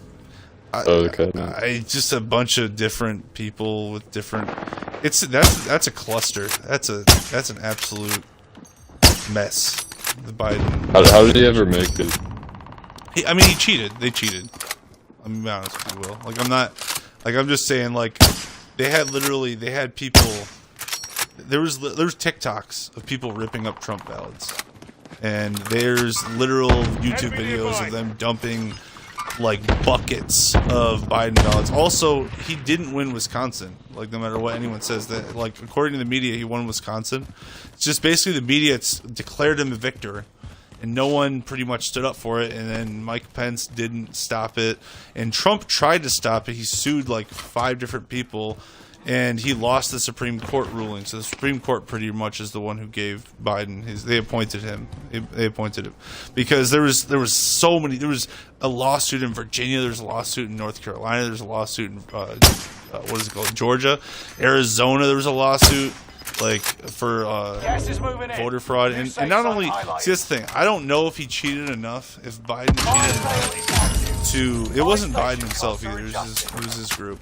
The cabinet. Just a bunch of different people with different. That's a cluster. That's an absolute mess. The Biden. How did he ever make it? I mean, he cheated. They cheated. I'm gonna be honest with you, Will. Like, I'm just saying, like, they had people. There was TikToks of people ripping up Trump ballots, and there's literal YouTube videos of them dumping like buckets of Biden ballots. Also, he didn't win Wisconsin. Like, no matter what anyone says, that, like, according to the media, he won Wisconsin. It's just basically the media declared him a victor, and no one pretty much stood up for it. And then Mike Pence didn't stop it, and Trump tried to stop it. He sued like 5 different people, and he lost the Supreme Court ruling. So the Supreme Court pretty much is the one who gave Biden they appointed him. They appointed him because there was so many. There was a lawsuit in Virginia. There's a lawsuit in North Carolina. There's a lawsuit in what is it called? Georgia, Arizona. There was a lawsuit like for voter fraud, and not only. See, that's the thing. I don't know if he cheated enough. If Biden cheated enough it wasn't Biden himself either. It was his group.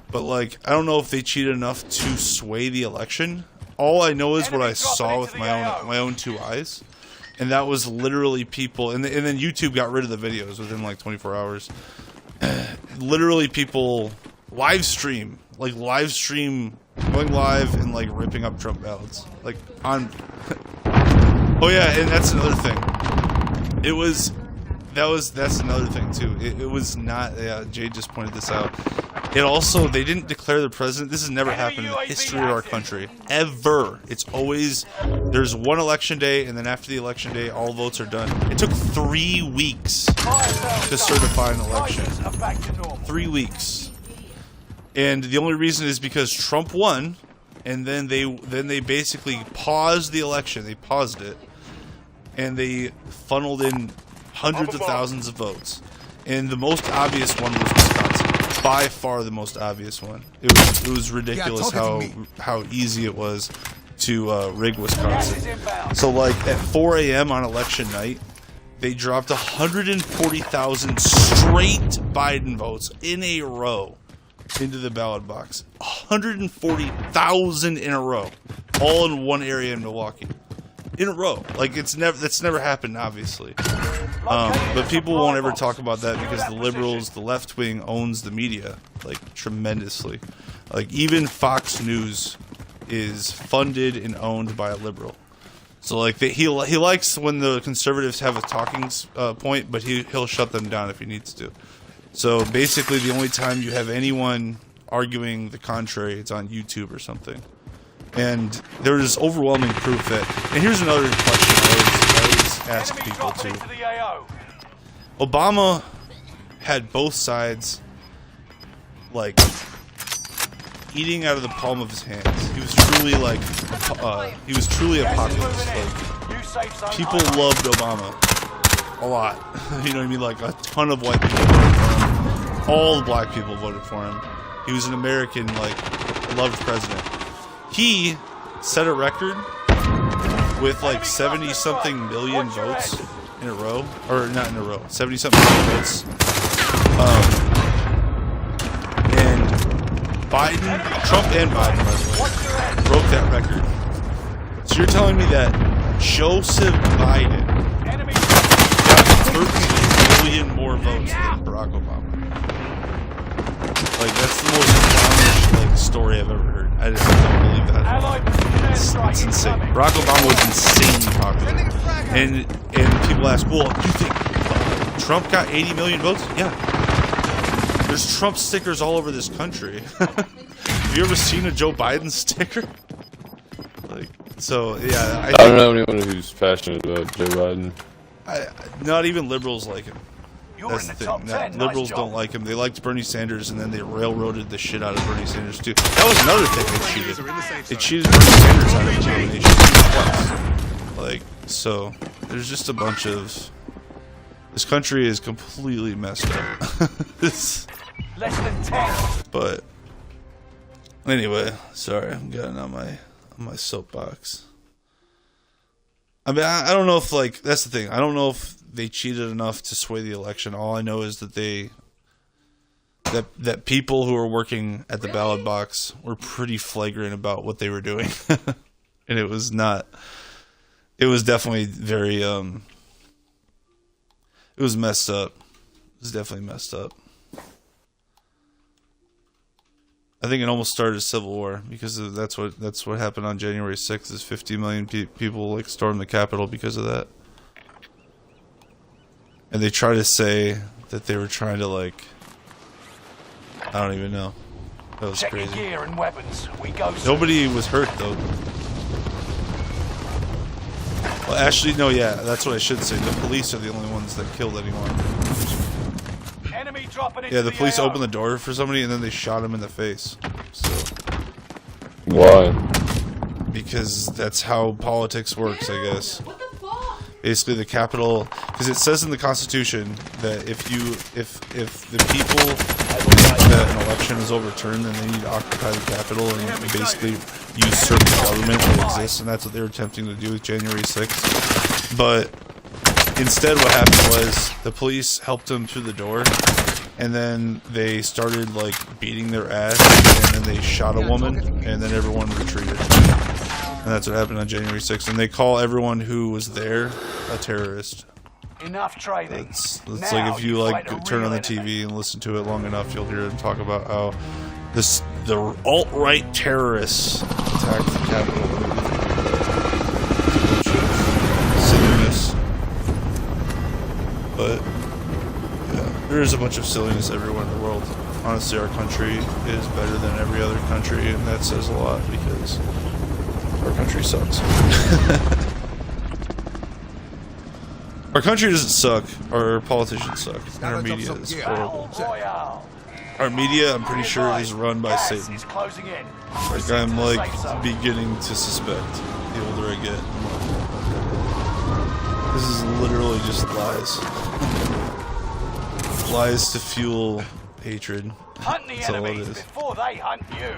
But, like, I don't know if they cheated enough to sway the election. All I know is what I saw with my own 2 eyes. And that was literally people. And then YouTube got rid of the videos within, like, 24 hours. Literally people live stream going live and, like, ripping up Trump ballots. Like, on... Oh, yeah, and that's another thing. That's another thing, too. It was not... Yeah, Jade just pointed this out. It also, they didn't declare the president. This has never happened in the history of our country. Ever. It's always, there's one election day, and then after the election day, all votes are done. It took 3 weeks to certify an election. 3 weeks. And the only reason is because Trump won, and then they basically paused the election. They paused it, and they funneled in hundreds of thousands of votes. And the most obvious one was Wisconsin. By far the most obvious one. It was ridiculous how easy it was to rig Wisconsin. So like at 4 a.m. on election night, they dropped 140,000 straight Biden votes in a row into the ballot box. 140,000 in a row, all in one area in Milwaukee. In a row. Like, that's never happened, obviously. But people won't ever talk about that because the liberals, the left wing, owns the media, like, tremendously. Like, even Fox News is funded and owned by a liberal. So, like, he likes when the conservatives have a talking point, but he'll shut them down if he needs to. So, basically, the only time you have anyone arguing the contrary, it's on YouTube or something. And there's overwhelming proof that... And here's another question I always ask people too. Obama had both sides, like, eating out of the palm of his hands. He was truly, like, a populist. Like, people loved Obama a lot. You know what I mean? Like, a ton of white people voted for him. All the black people voted for him. He was an American, like, loved president. He set a record with like 70-something million votes in a row, or not in a row, 70-something million votes. And Trump and Biden, by the way, broke that record. So you're telling me that Joseph Biden got 13 million more votes than Barack Obama? Like, that's the most astounding, like, story I've ever heard. I just don't believe that. It's insane. Barack Obama was insanely popular. And people ask, well, do you think Trump got 80 million votes? Yeah. There's Trump stickers all over this country. Have you ever seen a Joe Biden sticker? Like, so, yeah. I don't know anyone who's passionate about Joe Biden. Not even liberals like him. That's the thing. Liberals don't like him. They liked Bernie Sanders, and then they railroaded the shit out of Bernie Sanders too. That was another thing they cheated. They cheated Bernie Sanders out of the nomination twice. Like, so there's just a bunch of... This country is completely messed up. Less than 10. But anyway, sorry, I'm getting on my soapbox. I mean, I don't know if, like, that's the thing. I don't know if they cheated enough to sway the election. All I know is that that people who were working at the ballot box were pretty flagrant about what they were doing. And it was definitely very it was messed up. It was definitely messed up. I think it almost started a civil war because that's what happened on January 6th. Is 50 million people like stormed the Capitol because of that, and they try to say that they were trying to like, I don't even know. That was Check crazy. your gear and weapons. We go soon. Nobody was hurt though. Well, actually, no. Yeah, that's what I should say. The police are the only ones that killed anyone. Enemy dropping into Yeah, the police AO. opened the door for somebody and then they shot him in the face. So, Why? because that's how politics works, I guess. Basically, the Capitol, because it says in the Constitution that if the people that an election is overturned, then they need to occupy the Capitol and basically usurp the government that exists, and that's what they were attempting to do with January 6th. But instead, what happened was the police helped them through the door, and then they started like beating their ass, and then they shot a woman, and then everyone retreated. And that's what happened on January 6th. And they call everyone who was there a terrorist. Enough trading. It's Now like if you like fight a turn on the real enemy. TV and listen to it long enough, you'll hear them talk about how the alt-right terrorists attacked the Capitol. Silliness. But yeah, there is a bunch of silliness everywhere in the world. Honestly, our country is better than every other country, and that says a lot because our country sucks. Our country doesn't suck. Our politicians suck. And our media is horrible. Battle Royale. Our media, I'm pretty sure, is run by Gas Satan. is closing in. Like, I'm like beginning to suspect the older I get. This is literally just lies. Lies to fuel hatred. Hunt the That's all it enemies is. before they hunt you.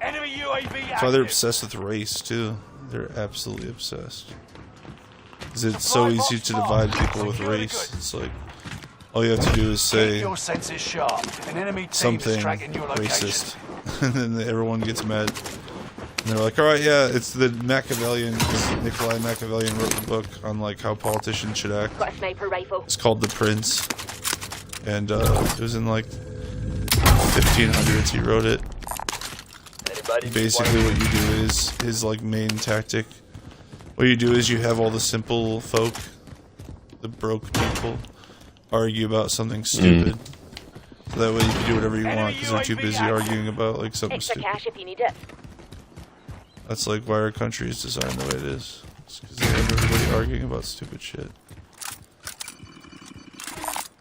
Enemy UAV That's why they're active. obsessed with race, too. They're absolutely obsessed. Because it's so easy to divide people with race. It's like, all you have to do is Keep say your senses sharp. An enemy team is something tracking your location. racist. And then everyone gets mad. And they're like, alright, yeah, it's the Machiavellian, Nikolai Machiavellian wrote the book on like how politicians should act. Got a sniper rifle. It's called The Prince. And it was in like 1500s he wrote it. Anybody? Basically what you do is his like main tactic. What you do is you have all the simple folk, the broke people, argue about something stupid. So that way you can do whatever you want because they're too busy arguing about like something Extra stupid. cash if you need it. That's like why our country is designed the way it is. It's because they have everybody arguing about stupid shit.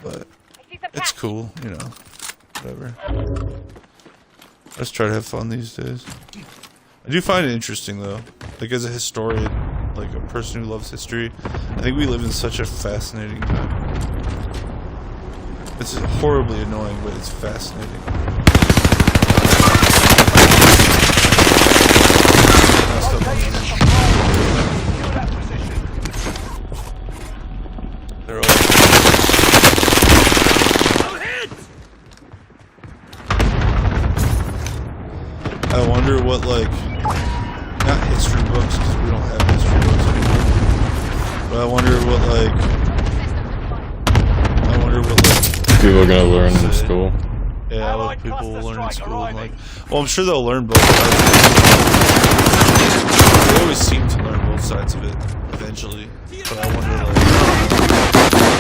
But I see some it's cash. cool, you know. Whatever. Let's try to have fun these days. I do find it interesting though. Like as a historian, like a person who loves history, I think we live in such a fascinating time. It's horribly annoying, but it's fascinating. Secure that position. They're all I wonder what, like, not history books, because we don't have history books anymore, but I wonder what, People are gonna learn in school. yeah, what people will learn in school, and, like, well, I'm sure they'll learn both sides of it. They always seem to learn both sides of it, eventually, but I wonder, like,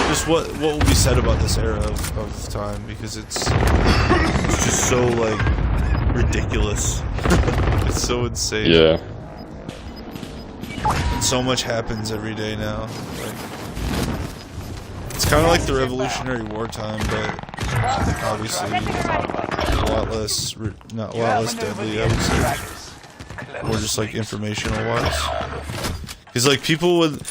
just what will be said about this era of time, because it's just so, like, ridiculous. It's so insane. Yeah. And so much happens every day now. Like, it's kind of like the Revolutionary War time, but obviously a lot less, not a lot less deadly. I would say, or just like informational wise. Because like people would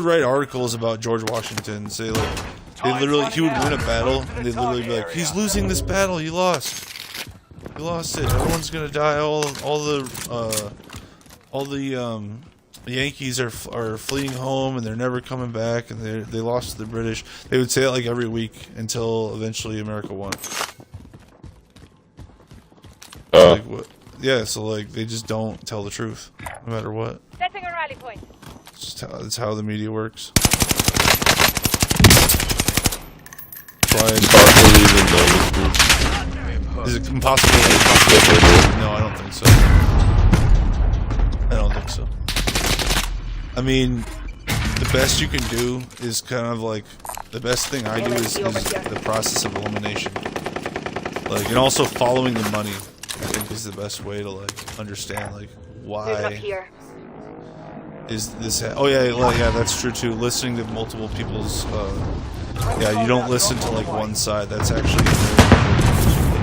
write articles about George Washington and say like he would win a battle and they'd literally be like, he's losing this battle, he lost. He lost it. Everyone's gonna die. All the Yankees are fleeing home and they're never coming back, and they lost to the British. They would say it like every week until eventually America won. Like, what? Yeah, so like they just don't tell the truth, no matter what. Setting a rally point. It's how the media works. It's hard to believe in the truth. Is it impossible? No, I don't think so. I don't think so. I mean, the best you can do is kind of like the best thing I do is the process of elimination. Like, and also following the money, I think, is the best way to like understand like why is this. Oh yeah, well, yeah, that's true too. Listening to multiple people's. Yeah, you don't listen to like one side. That's actually.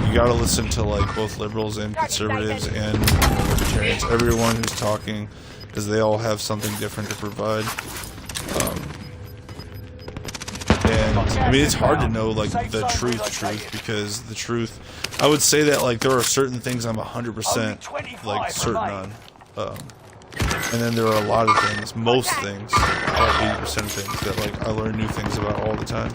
You gotta listen to like both liberals and conservatives and libertarians, everyone who's talking, because they all have something different to provide. And I mean, it's hard to know like the truth, because the truth, I would say that like there are certain things I'm 100% like certain on, and then there are a lot of things, most things, about 80% of things that like I learn new things about all the time.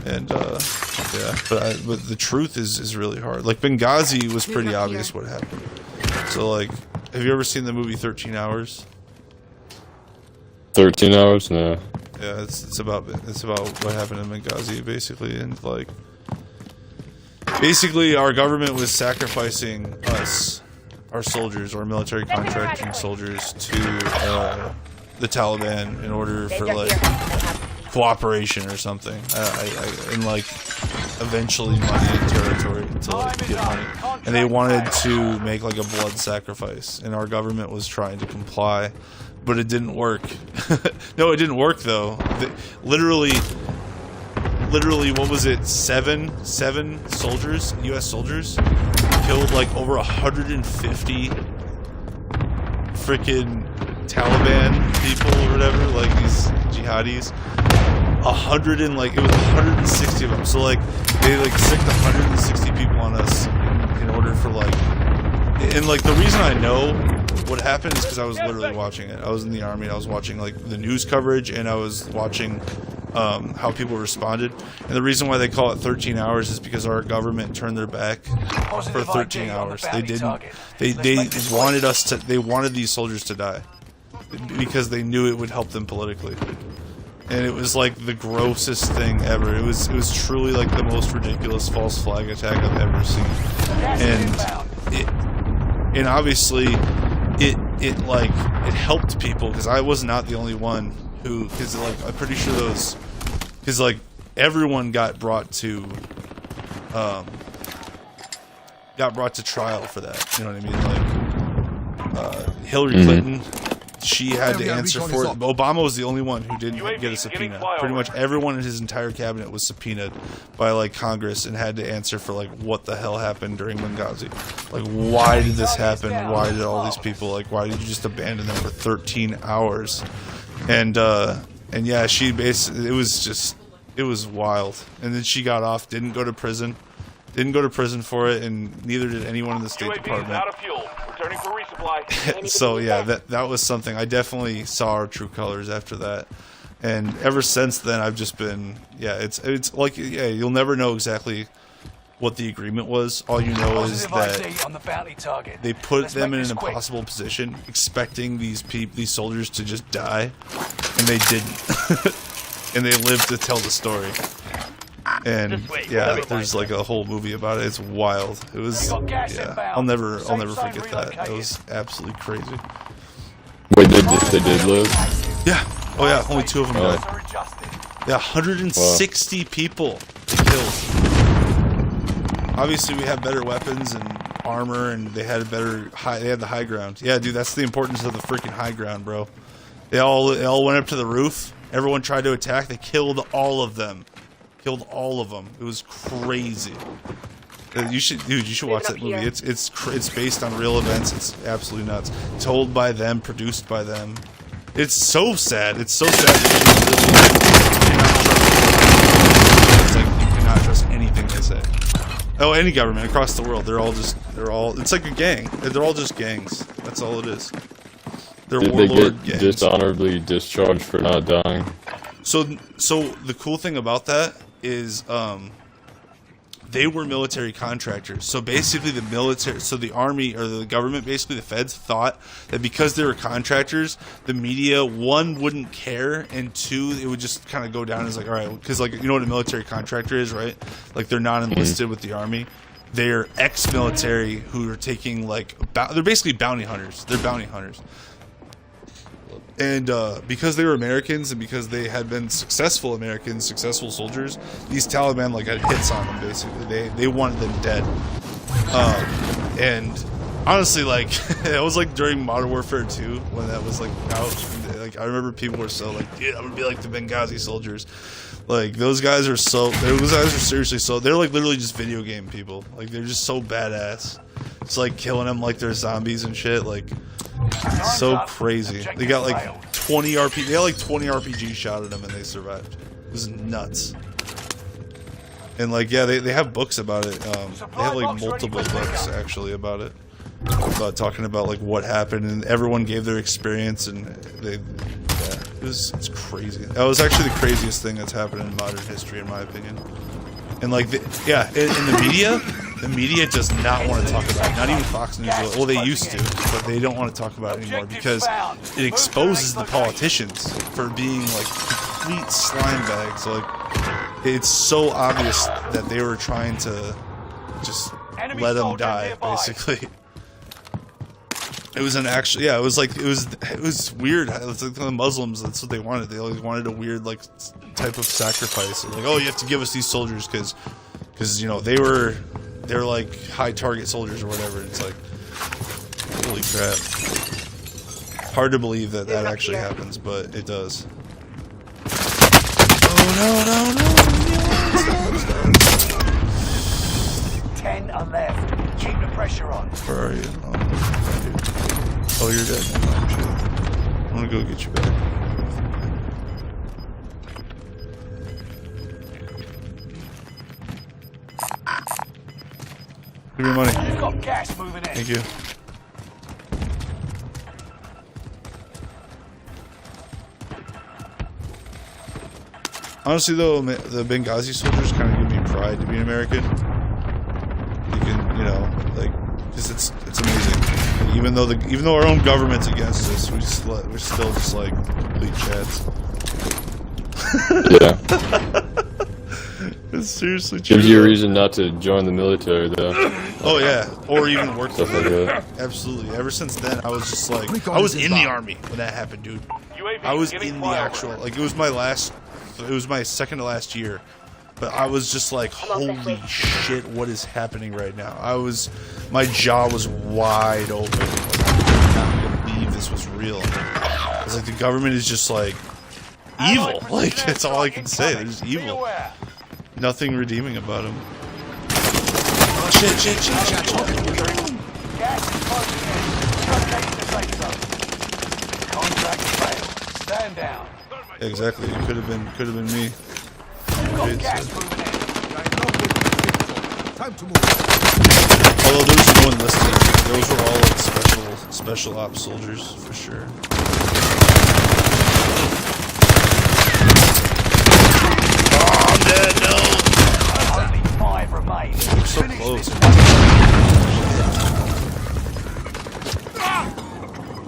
And yeah, but the truth is really hard. Like Benghazi was pretty obvious what happened. So like, have you ever seen the movie 13 Hours? 13 hours? No. Yeah, it's about what happened in Benghazi basically, and like basically our government was sacrificing us, our soldiers, our military contracting soldiers, to the Taliban in order for like cooperation or something, and like eventually money and territory to like get money, and they wanted to make like a blood sacrifice, and our government was trying to comply, but it didn't work. No, it didn't work though. Literally, what was it? Seven soldiers, U.S. soldiers, killed like over 150 freaking Taliban people or whatever, like these jihadis. 100 and like it was 160 of them. So like they like sicked 160 people on us in order for like, and like the reason I know what happened is because I was literally watching it. I was in the army and I was watching like the news coverage, and I was watching how people responded. And the reason why they call it 13 hours is because our government turned their back for 13 hours. They didn't. They wanted us to. They wanted these soldiers to die because they knew it would help them politically. And it was like the grossest thing ever. It was truly like the most ridiculous false flag attack I've ever seen. And obviously it like it helped people, because I was not the only one who, because like I'm pretty sure those, because like everyone got brought to trial for that. You know what I mean? Like Hillary Clinton. She had to answer for it. Obama was the only one who didn't get a subpoena. Pretty much everyone in his entire cabinet was subpoenaed by like Congress and had to answer for like what the hell happened during Benghazi. Like, why did this happen? Why did all these people, like, why did you just abandon them for 13 hours? And yeah, she basically, it was wild. And then she got off, didn't go to prison for it, and neither did anyone in the State Department. Out of fuel. Returning for resupply. So yeah, that was something. I definitely saw our true colors after that, and ever since then I've just been, yeah, it's like, yeah, you'll never know exactly what the agreement was. All you know is that they put them in an impossible position, expecting these soldiers to just die, and they didn't. And they lived to tell the story. And yeah, there's like a whole movie about it. It's wild. It was, yeah, I'll never forget that. That was absolutely crazy. Wait, they did live? Yeah. Oh yeah, only 2 of them died. Yeah, 160 people killed. Obviously, we have better weapons and armor, and they had they had the high ground. Yeah, dude, that's the importance of the freaking high ground, bro. They all went up to the roof. Everyone tried to attack. They killed all of them. Killed all of them. It was crazy. You should watch that movie. It's based on real events. It's absolutely nuts. Told by them, produced by them. It's so sad. It's so sad that you cannot trust anything they say. Oh, any government across the world, they're all. It's like a gang. They're all just gangs. That's all it is. They're warlord gangs. Did they get dishonorably discharged for not dying? So the cool thing about that is they were military contractors. So basically the army, or the government, basically the feds, thought that because they were contractors, the media, 1, wouldn't care, and 2, it would just kind of go down as like, all right, because like, you know what a military contractor is, right? Like, they're not enlisted with the army. they're ex-military who are taking like they're basically bounty hunters. They're bounty hunters. And because they were Americans and because they had been successful Americans, successful soldiers, these Taliban like had hits on them. Basically, they wanted them dead. And honestly, like it was like during Modern Warfare 2 when that was like out. Like I remember people were so like, dude, I'm gonna be like the Benghazi soldiers. Like those guys are seriously so. They're like literally just video game people. Like they're just so badass. It's like killing them like they're zombies and shit. Like. So crazy. They got like 20 RPG. They had like 20 RPG shot at them and they survived. It was nuts. And like, yeah, they have books about it. They have like multiple books actually about it. About talking about like what happened, and everyone gave their experience, and it's crazy. That was actually the craziest thing that's happened in modern history, in my opinion. And like, in the media does not want to talk about it. Not even Fox News. Well, they used to, but they don't want to talk about it anymore because it exposes the politicians for being like complete slime bags. Like, it's so obvious that they were trying to just let them die, basically. It was an actual, yeah. It was like it was weird. It was like the Muslims. That's what they wanted. They always wanted a weird like type of sacrifice. Like, oh, you have to give us these soldiers because you know they're like high target soldiers or whatever. It's like, holy crap! Hard to believe that actually happens, but it does. Oh no! 10 are left. Keep the pressure on. Where are you? Oh, you're dead. I'm gonna go get you back. Give me money. You've got gas moving in. Thank you. Honestly, though, the Benghazi soldiers kind of give me pride to be an American. You can, you know, like, because it's amazing. Like, even though our own government's against us, we're still just like complete chads. Yeah. It's seriously true. Gives you a reason not to join the military, though. Oh yeah, or even work Stuff like that. Absolutely. Ever since then, I was just like, I was in the army when that happened, dude. I was in the actual, like, it was my second to last year, but I was just like, holy shit, what is happening right now? My jaw was wide open. Like, I could not believe this was real. I was like, the government is just like evil. Like, that's all I can say. They're just evil. Nothing redeeming about them. Oh, shit. Gas is closing in. Locating the safe zone. Contract failed. Stand down. Exactly. It could have been me. You've got gas moving in. Time to move. Although there's no one listed. Those were all like special ops soldiers for sure. Oh, I'm dead. No. Only 5 remain. We're so close.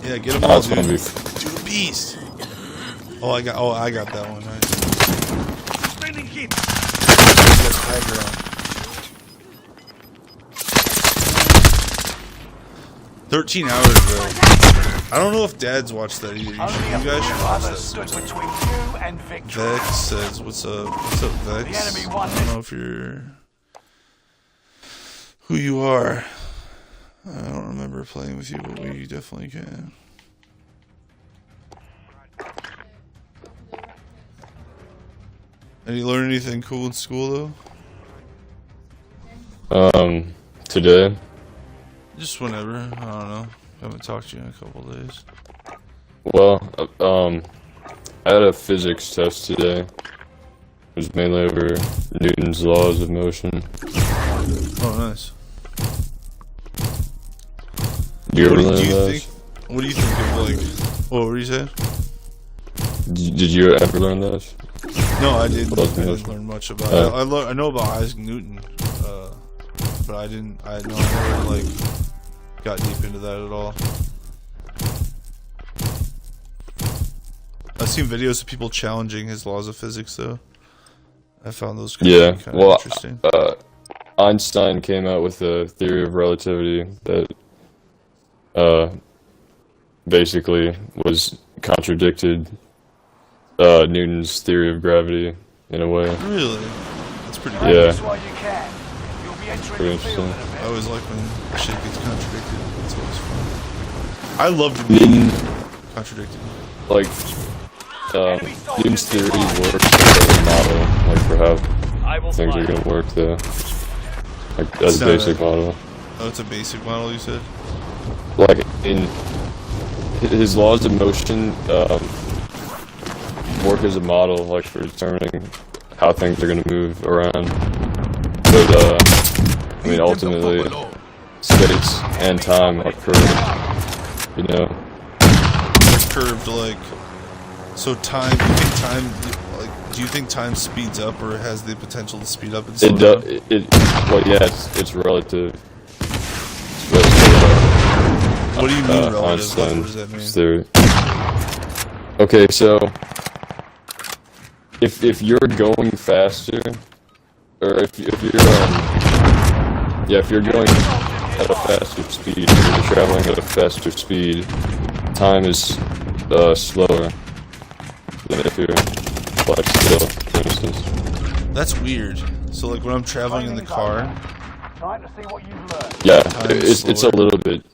Yeah, get them all, dude. Dude, beast. Oh, I got that one. Nice. Spinning kit. Get Tiger on. 13 hours, bro. I don't know if dads watch that either. You guys should watch that. Stood between you and victory. Vex says, "What's up? What's up, Vex? The enemy won. I don't know if you're who you are. I don't remember playing with you, but we definitely can." Did you learn anything cool in school, though? Today? Just whenever. I don't know. Haven't talked to you in a couple of days. Well, I had a physics test today. It was mainly over Newton's laws of motion. Oh, nice. Do you ever learn those? What do you think of, like... What were you saying? Did you ever learn those? No, I didn't learn much about it. I know about Isaac Newton, but I never, like, got deep into that at all. I've seen videos of people challenging his laws of physics, though. I found those kind of interesting. Einstein came out with a theory of relativity that basically was contradicted Newton's theory of gravity in a way. Really? That's pretty cool. Yeah. Practice while you can. You'll be entering Pretty the field in a interesting. I bit. always like when shit gets contradicted. It's always fun. I love to be Newton, contradicted. like, Newton's theory works as a model, like for how things are gonna work though. Like as a basic model. Oh, it's a basic model, you said? Like in his laws of motion work as a model, like for determining how things are gonna move around. But I mean, ultimately, space and time are curved. You know. They're curved, like. So time. You think time? Like, do you think time speeds up or has the potential to speed up and slow down? Well, yeah, it's relative. What do you mean relative? What does Einstein's that mean? theory. Okay, so if you're going faster, or if you're going at a faster speed, if you're traveling at a faster speed, time is slower than if you're like still, for instance. That's weird. So like when I'm traveling in the car, Time to see what you've learned. Yeah, Time is it's a slower. little bit.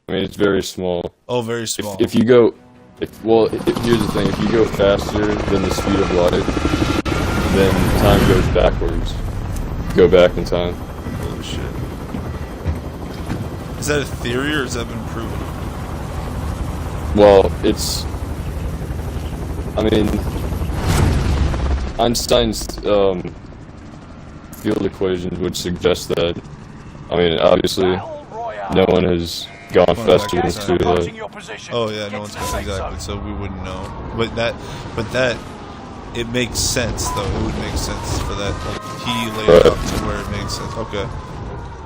I mean, it's very small. oh, very small. If you go, here's the thing: if you go faster than the speed of light, then time goes backwards. Go back in time. Holy shit. Is that a theory or has that been proven? Well, I mean, Einstein's field equations would suggest that. I mean, obviously, Battle Royale. no one has gone faster than Gas the is speed of approaching light. your position. Oh yeah, no Get one's to the got safe exactly. zone. So we wouldn't know. But that, it makes sense though. It would make sense for that. Like he laid it out to where it makes sense. Okay,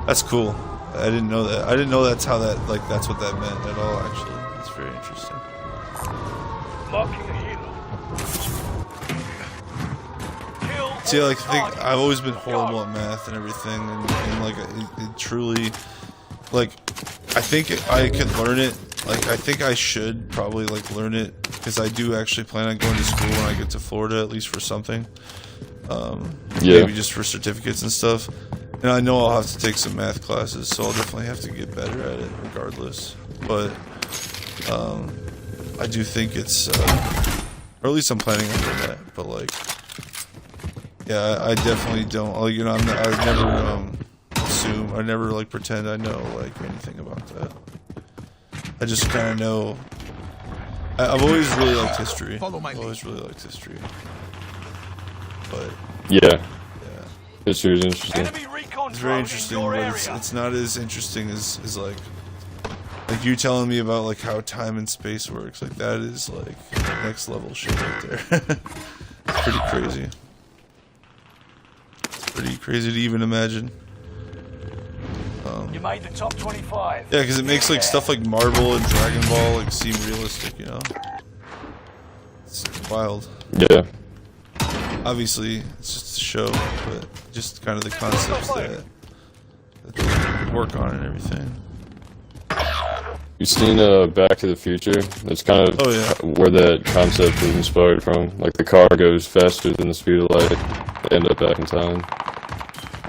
that's cool. I didn't know that. I didn't know that's how that that's what that meant at all. Actually, that's very interesting. Marking a helo. Kill See, like, all targets. I've always been horrible at math and everything, and like, it truly, like, I think I could learn it. Like, I think I should probably, like, learn it, because I do actually plan on going to school when I get to Florida, at least for something. Yeah. Maybe just for certificates and stuff. And I know I'll have to take some math classes, so I'll definitely have to get better at it, regardless. But, I do think it's, or at least I'm planning on doing that, but, like, yeah, I definitely don't, like, you know, I never, assume, I never, like, pretend I know, like, anything about that. I just kind of know, I've always really liked history. Follow my I've always really liked history. But, Yeah, history is interesting. Enemy recon it's very drone interesting, in your but area. it's not as interesting as like you telling me about, like, how time and space works. Like, that is, like, next level shit right there. It's pretty crazy. It's pretty crazy to even imagine. You made the top 25. Yeah, because it makes, like, stuff like Marvel and Dragon Ball, like, seem realistic, you know? It's wild. Yeah, Obviously, it's just a show, but just kind of the concepts that they work on and everything. you've seen Back to the Future. That's kind of Oh, yeah. where that concept was inspired from. Like the car goes faster than the speed of light. They end up back in time.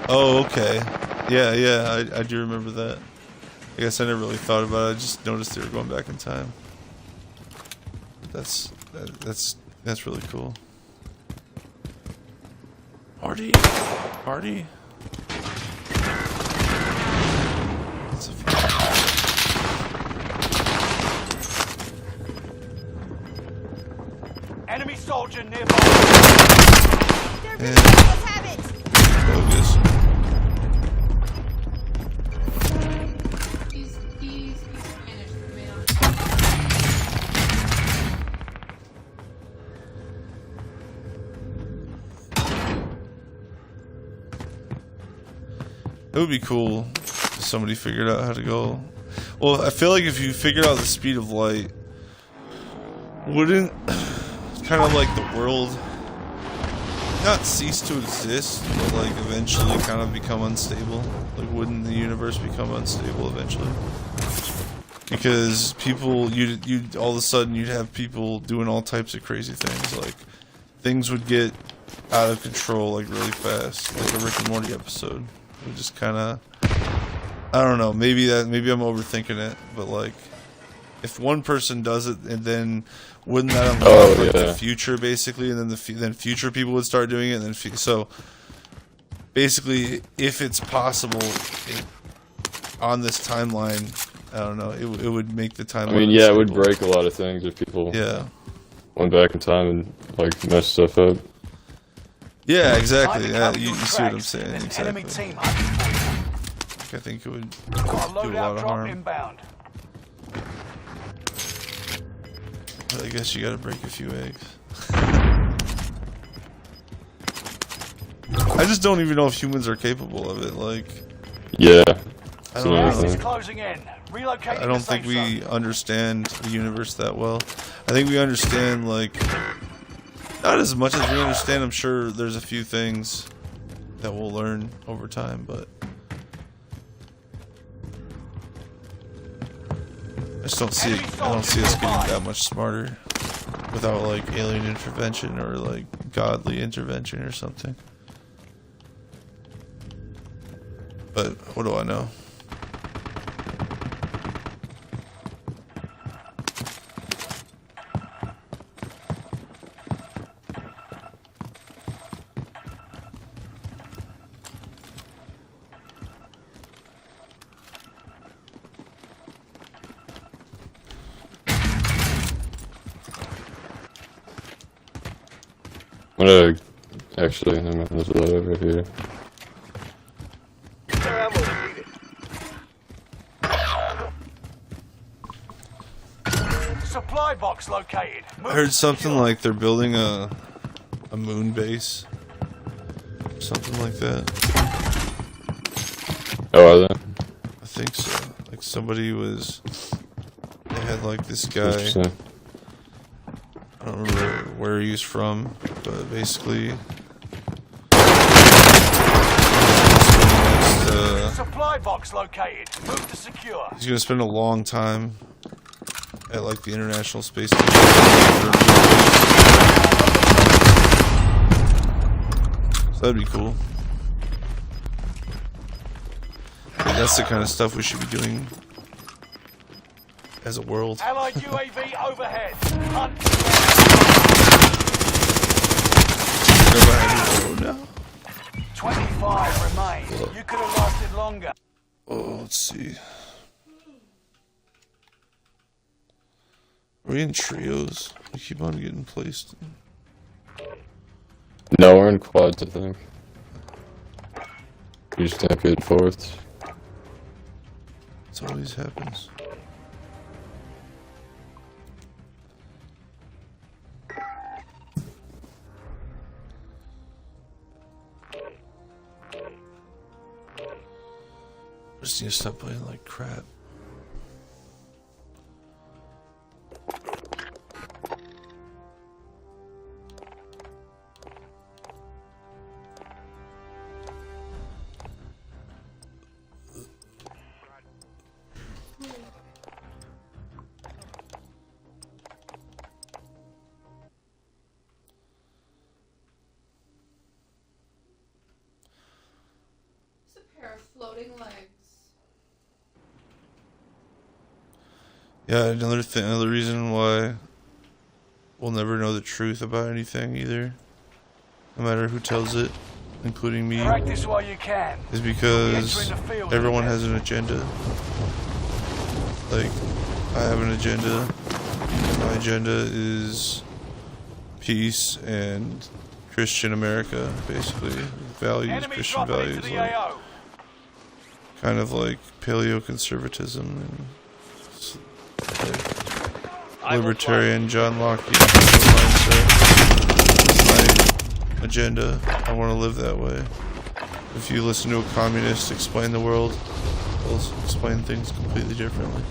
Oh, okay. Yeah, I do remember that. I guess I never really thought about it. I just noticed they were going back in time. That's really cool. Party. That's a fun. Enemy soldier nearby. Yeah. Bogus. It would be cool if somebody figured out how to go. Well, I feel like if you figured out the speed of light, wouldn't kind of like the world not cease to exist, but like eventually kind of become unstable. Like, wouldn't the universe become unstable eventually? Because people, you'd all of a sudden you'd have people doing all types of crazy things. Like, things would get out of control like really fast, like a Rick and Morty episode. It would just kind of, I don't know. Maybe I'm overthinking it, but like, if one person does it, and then wouldn't that unlock like the future basically, and then then future people would start doing it, and then so basically, if it's possible on this timeline, I don't know, it would make the timeline. I mean, yeah, it would break a lot of things if people went back in time and like messed stuff up. Yeah, exactly. Yeah, you see what I'm saying? Exactly. I think it would do a lot of harm. Inbound. But I guess you gotta break a few eggs. I just don't even know if humans are capable of it. Like, yeah, I don't know. Closing in. I don't think we understand the universe that well. I think we understand, like, not as much as we understand. I'm sure there's a few things that we'll learn over time, but I just don't see it. I don't see us getting that much smarter without like alien intervention or like godly intervention or something. But what do I know? Actually, there's a lot over here. Supply box located. I heard something like they're building a moon base, something like that. Oh, are they? I think so. Like somebody was. They had like this guy. I don't remember where he was from, but basically. Supply box located. Move to secure. He's gonna spend a long time at like the International Space Station. So that'd be cool. But that's the kind of stuff we should be doing as a world. Allied UAV overhead. Hunt. Oh no. 25 remain. You could have lasted longer. Oh, let's see. Are we in trios? We keep on getting placed. No, we're in quads, I think. You just can't get fourths. It always happens. I just need to stop playing like crap. It's a pair of floating legs. Yeah, another reason why we'll never know the truth about anything either, no matter who tells it, including me, Practice while you can. is because everyone has an agenda. Like, I have an agenda. My agenda is peace and Christian America, basically. Values, Christian values, like, kind of like paleoconservatism and like libertarian John Locke mindset. It's my agenda. I want to live that way. If you listen to a communist explain the world, they'll explain things completely differently.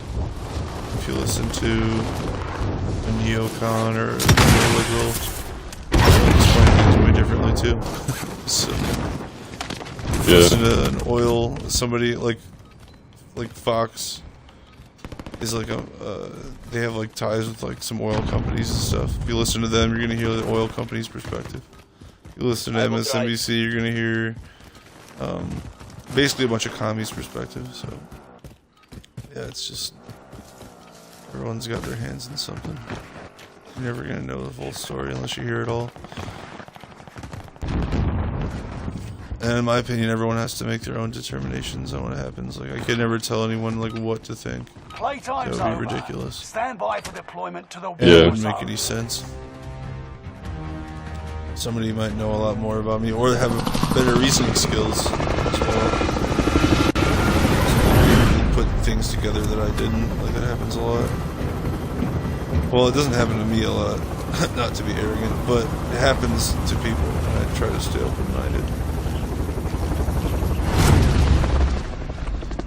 If you listen to a neocon or a neoliberal, they'll explain things way differently too. So, if you Yeah. listen to an oil, somebody like Fox is like they have like ties with like some oil companies and stuff. If you listen to them, you're gonna hear the oil company's perspective. If you listen to MSNBC, you're gonna hear basically a bunch of commies' perspective. So yeah, it's just everyone's got their hands in something. You're never gonna know the full story unless you hear it all. And in my opinion, everyone has to make their own determinations on what happens. Like, I could never tell anyone like what to think. Playtime's That would be over. ridiculous. Stand by for deployment to the And Yeah. it wouldn't make any sense. Somebody might know a lot more about me, or have better reasoning skills as well. Put things together that I didn't. Like, that happens a lot. Well, it doesn't happen to me a lot. Not to be arrogant, but it happens to people, and I try to stay open-minded.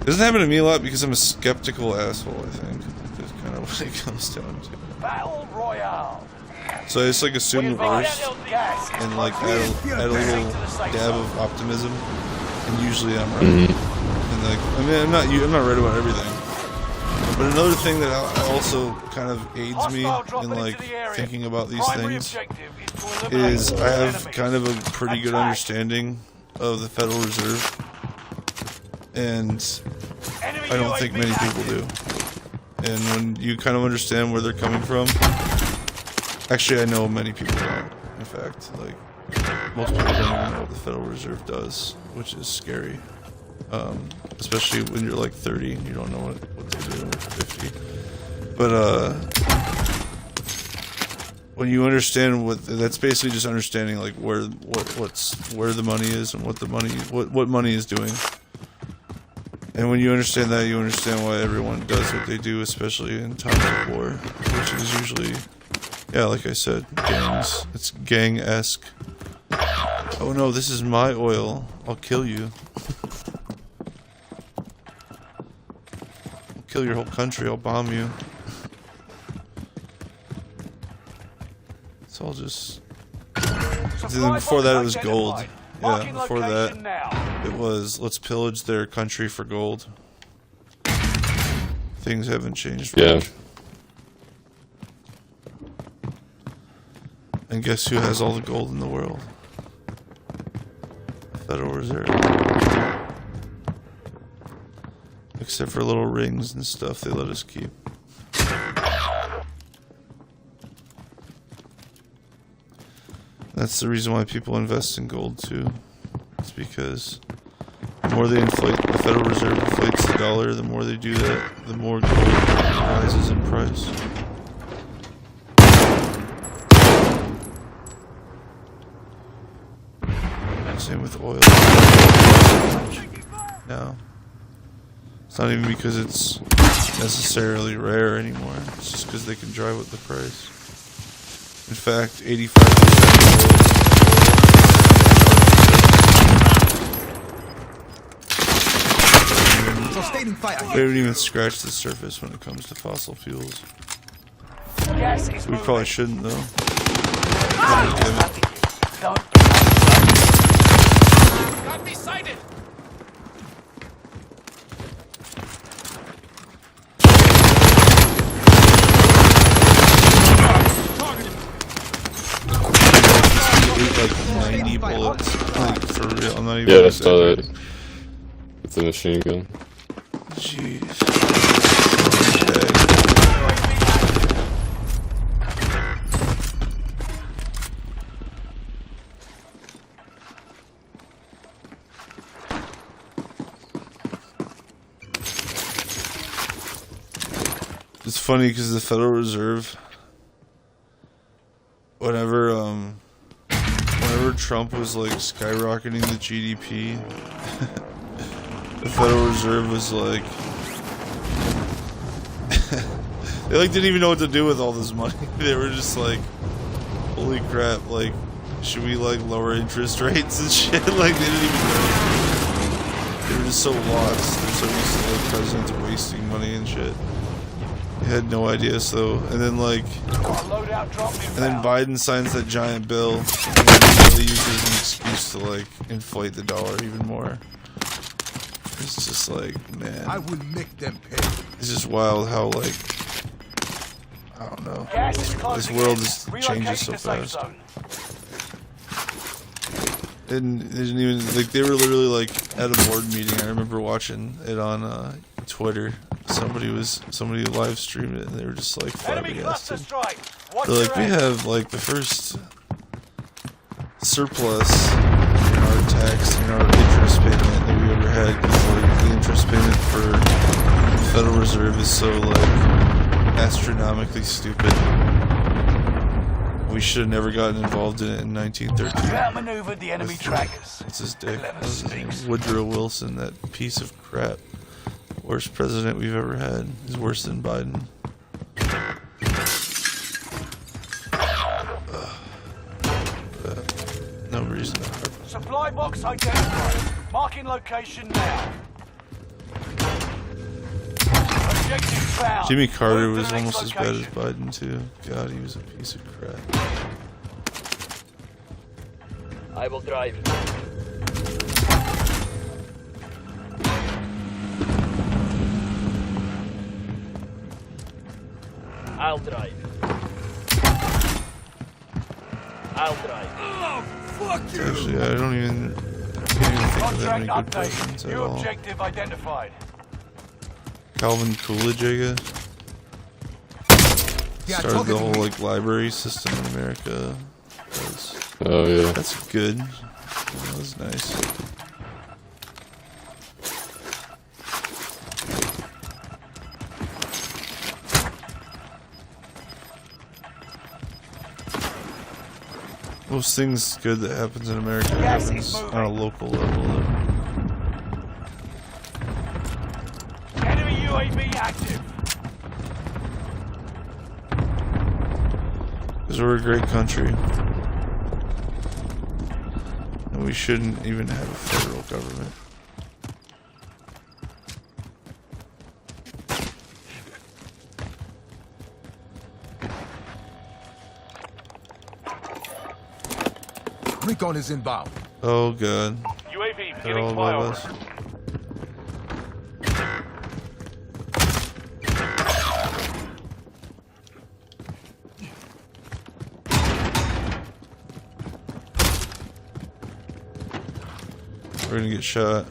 It doesn't happen to me a lot because I'm a skeptical asshole, I think. That's kind of what it comes down to. Battle Royale. So I just like assume the worst and like add a little dab of optimism, and usually I'm right. And like, I mean, I'm not right about everything. But another thing that also kind of aids me in like thinking about these things is I have kind of a pretty good understanding of the Federal Reserve. And I don't think many people do. And when you kind of understand where they're coming from, actually I know many people don't. In fact, like most people don't even know what the Federal Reserve does, which is scary. Especially when you're like 30 and you don't know what they do when you're 50. But when you understand that's basically just understanding like where the money is and what money is doing. And when you understand that, you understand why everyone does what they do, especially in times of war, which is usually, yeah, like I said, gangs. It's gang-esque. Oh no, this is my oil. I'll kill you. I'll kill your whole country. I'll bomb you. It's all just... Then before that, it was gold. Yeah, before that, it was, let's pillage their country for gold. Things haven't changed much. And guess who has all the gold in the world? Federal Reserve. Except for little rings and stuff they let us keep. That's the reason why people invest in gold too. It's because the more they inflate, the Federal Reserve inflates the dollar, the more they do that, the more gold rises in price. Same with oil. No. It's not even because it's necessarily rare anymore. It's just because they can drive up the price. In fact, 85% Sustaining fire. we haven't even scratched the surface when it comes to fossil fuels. Gas is We probably shouldn't though. Don't. Got me sighted! Like 90 bullets. Like, for real, I'm not even. Yeah, I saw that. It's a machine gun. Jeez. It's funny because the Federal Reserve, whenever Trump was like skyrocketing the GDP, the Federal Reserve was like, they like didn't even know what to do with all this money. They were just like, holy crap, like, should we like lower interest rates and shit? Like, they didn't even know. They were just so lost. They're so used to the president wasting money and shit. had no idea. So, and then like, Got a loadout drop and then inbound. Biden signs that giant bill, and then really uses an excuse to like inflate the dollar even more. It's just like, man, I will make them pay. it's just wild how like, I don't know, Gas is this closing world in. just Relocating changes so to safe fast. zone. Didn't even like they were literally like at a board meeting. I remember watching it on Twitter. Somebody live streamed it and they were just like Enemy cluster flabbergasted. strike. Watch They're like, your we head. have like the first surplus in our tax, in our interest payment that we ever had. Because like the interest payment for the Federal Reserve is so like astronomically stupid. We should have never gotten involved in it in 1913. You outmaneuvered the enemy trackers. What's his dick? Clever What's his name? stinks. Woodrow Wilson, that piece of crap. Worst president we've ever had. He's worse than Biden. No reason to harp. Supply box identified. Marking location now. Objective found. Jimmy Carter Move to was the next almost as bad as location. Biden too. God, he was a piece of crap. I will drive. I'll drive. I'll drive. Actually, I don't even can't even think of that many Contract good presidents update. at New all. objective identified. Calvin Coolidge, I guess. They are Started the targeting whole me. like library system in America. Oh yeah. That's good. That was nice. Most things good that happens in America Gas happens is moving. on a local level though. Enemy UAV active. Because we're a great country. And we shouldn't even have a federal government. Recon is inbound. Oh god. UAV They're all beginning above flyover. us. We're gonna get shot.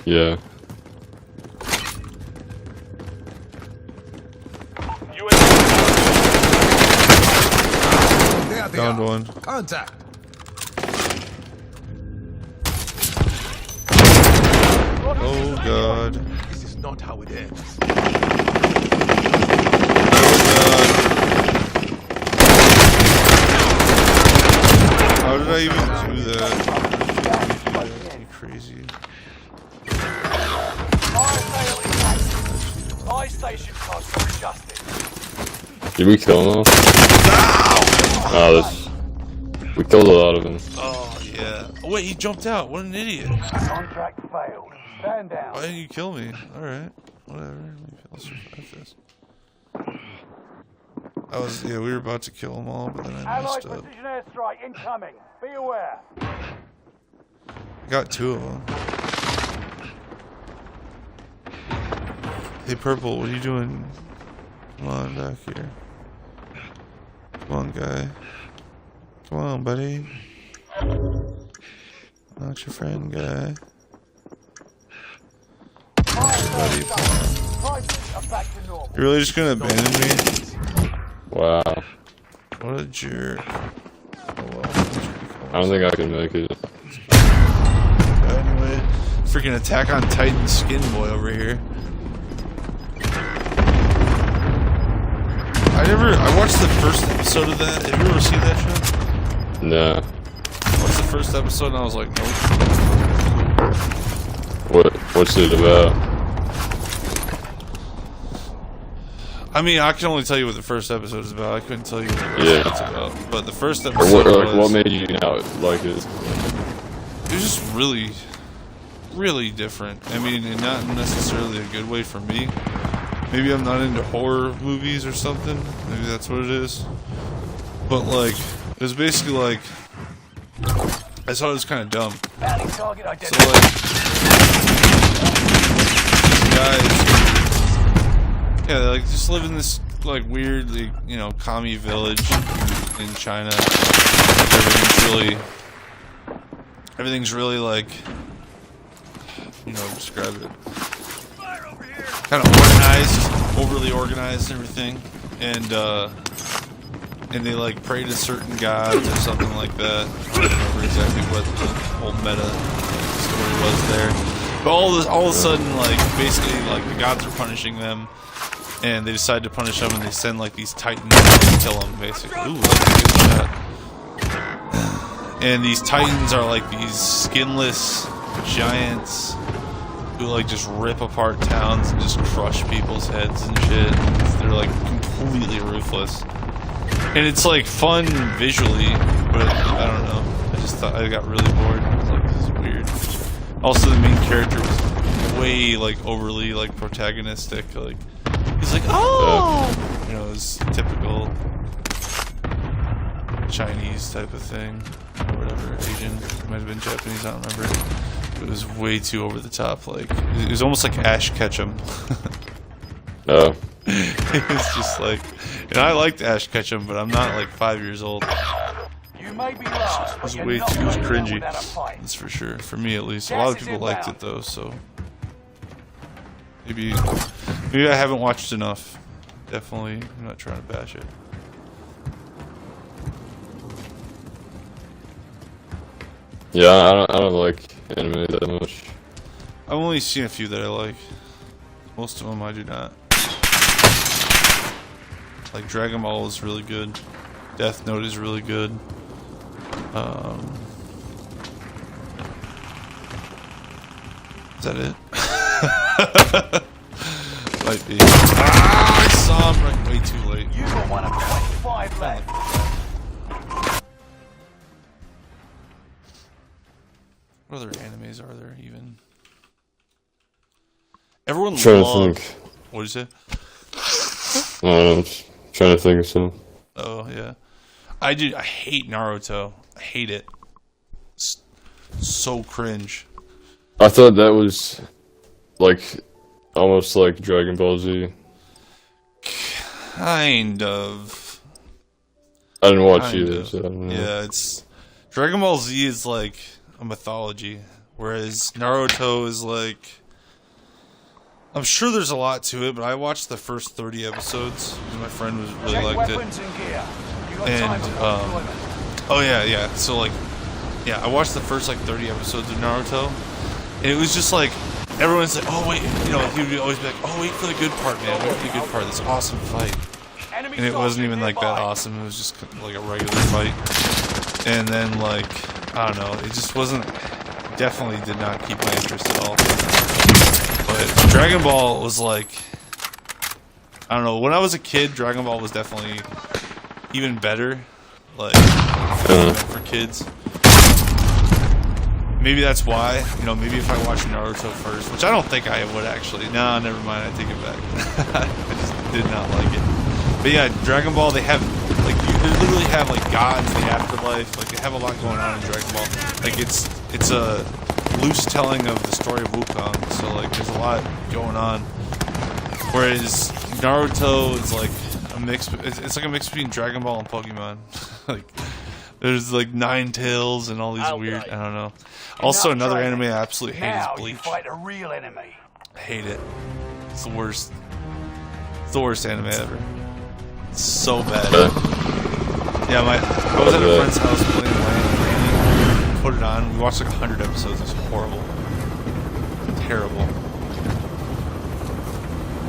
Yeah. UAV There they Downed are. one. Contact. Oh god. This is not how it ends. How did I even do that? You crazy. Fire sale is active. Buy station costs are adjusted. Did we kill them all? Oh, we killed a lot of them. Oh yeah. Oh, wait, he jumped out. What an idiot. Contract failed. Stand down. Why didn't you kill me? Alright. Whatever. Maybe I'll survive this. We were about to kill them all, but then I Allied messed up. precision airstrike incoming. Be aware. I got two of them. Hey, Purple, what are you doing? Come on back here. Come on, guy. Come on, buddy. Not your friend, guy. Buddy, come on. Prices are back to normal. You're really just gonna abandon me? Wow. What a jerk. Oh well. I don't think I can make it. Anyway, freaking Attack on Titan skin boy over here. I watched the first episode of that. Have you ever seen that show? Nah. I watched the first episode and I was like, nope. What's it about? I mean, I can only tell you what the first episode is about. I couldn't tell you what the rest of it's about. But the first Or episode what made you not like it? it was just really, really different. I mean, and not necessarily a good way for me. maybe I'm not into horror movies or something. Maybe that's what it is. But like, it was basically like, I thought it was kind of dumb. Bounty target So identified. like, these guys, yeah, they like just live in this like weird, like, you know, commie village in China. Everything's really like, you know, describe it. Kind of organized, overly organized and everything, and they like pray to certain gods or something like that. I don't remember exactly what the whole meta story was there, but all of a sudden, like basically, like the gods are punishing them, and they decide to punish them, and they send like these titans to kill them, basically. Ooh, that's a good shot. And these titans are like these skinless giants who like just rip apart towns and just crush people's heads and shit. They're like completely ruthless. And it's like fun visually, but I don't know. I just thought I got really bored. I was like, this is weird. Also, the main character was way like overly like protagonistic. Like he's like, oh, you know, it's typical Chinese type of thing, or whatever. Asian, it might have been Japanese. I don't remember. It was way too over the top. Like it was almost like Ash Ketchum. No. It was just like, and I liked Ash Ketchum, but I'm not like 5 years old. You may be lost, It was but way you're not too going down cringy. without a fight. That's for sure. For me, at least. A lot of people liked it though, so maybe I haven't watched enough. Definitely, I'm not trying to bash it. Yeah, I don't like anime that much. I've only seen a few that I like. Most of them I do not. Like Dragon Ball is really good. Death Note is really good. Is that it? Might be. Ah, I saw him right way too late. You got one of 25 left. What other animes are there even? Everyone Trying to loved. think. What did you say? I don't know, I'm just trying to think of some. Oh yeah, I hate Naruto. I hate it. It's so cringe. I thought that was like almost like Dragon Ball Z. Kind of. I didn't watch Kind either, of. so I don't know. Yeah, it's Dragon Ball Z is like a mythology, whereas Naruto is like. I'm sure there's a lot to it, but I watched the first 30 episodes because my friend really Check liked it. weapons and gear. You got And time for deployment. oh yeah. So like, yeah, I watched the first like 30 episodes of Naruto, and it was just like everyone's like, oh wait, you know, he would always be like, oh wait for the good part, man, wait for the good part, this awesome fight. Enemy And it wasn't even like that nearby. awesome. It was just like a regular fight. And then like, I don't know, it just wasn't. Definitely did not keep my interest at all. But Dragon Ball was like, I don't know. When I was a kid, Dragon Ball was definitely even better, like for kids. Maybe that's why. You know, maybe if I watched Naruto first, which I don't think I would actually. No, never mind. I take it back. I just did not like it. But yeah, Dragon Ball, they have like they literally have like gods, the afterlife. Like they have a lot going on in Dragon Ball. Like it's a loose telling of the story of Wukong. So like there's a lot going on. Whereas Naruto is like a mix. It's like a mix between Dragon Ball and Pokemon. Like there's like 9 tails and all these weird. I don't know. Also, another anime I absolutely hate is Now you Bleach. fight a real enemy. I hate it. It's the worst. It's the worst anime ever. It's so bad. Yeah, I was at a friend's house playing Land. Put it on. We watched like 100 episodes. It was horrible. Terrible.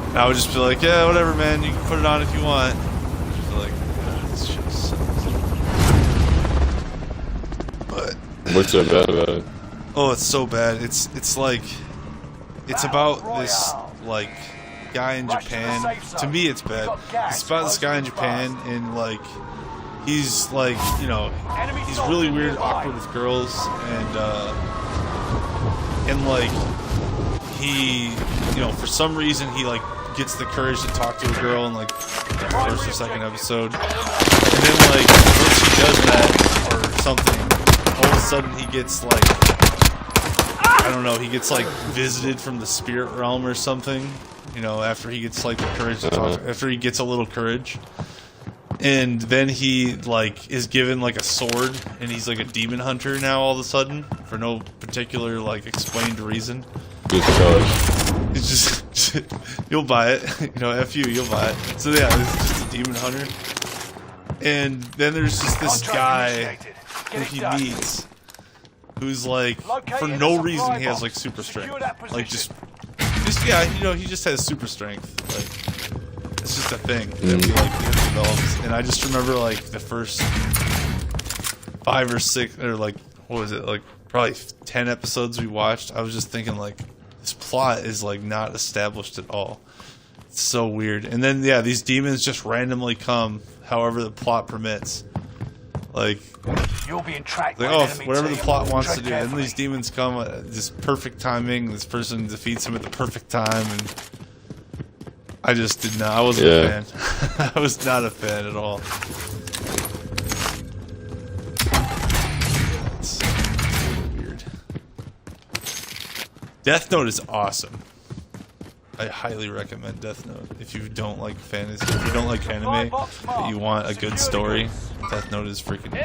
And I would just be like, yeah, whatever, man. You can put it on if you want. Just be like, this shit sucks. But What's so bad about it? oh, it's so bad. It's like it's about this like guy in Japan. To me, it's bad. It's about this guy in Japan, and like he's like, you know, he's really weird, awkward with girls, and like he, you know, for some reason he like gets the courage to talk to a girl in like the first or second episode, and then like once he does that or something, all of a sudden he gets like, I don't know, he gets like visited from the spirit realm or something. You know, after he gets like the courage to talk, after he gets a little courage. And then he like is given like a sword, and he's like a demon hunter now all of a sudden for no particular like explained reason. It's just you'll buy it, you know. F you'll buy it. So yeah, this is just a demon hunter. And then there's just this guy who he meets, who's like for no reason he has like super strength, like just yeah, you know, he just has super strength, like. It's just a thing that we like developed, and I just remember like the first 5 or 6 or like what was it, like probably 10 episodes we watched. I was just thinking like this plot is like not established at all. It's so weird. And then yeah, these demons just randomly come however the plot permits. Like you're being tracked. Like, oh, whatever the plot wants to do. And then these demons come at this perfect timing. This person defeats him at the perfect time, and I just did not. I wasn't a fan. I was not a fan at all. It's weird. Death Note is awesome. I highly recommend Death Note. If you don't like fantasy, if you don't like anime, but you want a good story, Death Note is freaking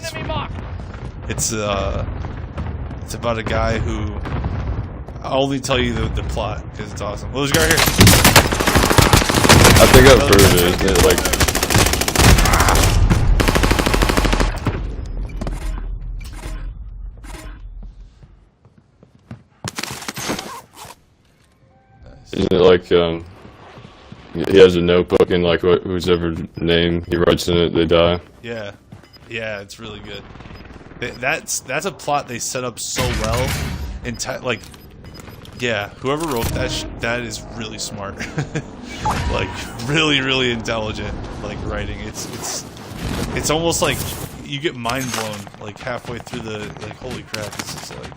It's about a guy who, I'll only tell you the plot because it's awesome. Well, there's a guy here. I think I've heard of it, isn't it? Like, isn't it like he has a notebook and like whose ever name he writes in it, they die. Yeah, it's really good. That's a plot they set up so well, like. Yeah, whoever wrote that is really smart. Like really intelligent, like writing. It's almost like you get mind blown like halfway through the like, holy crap, this is like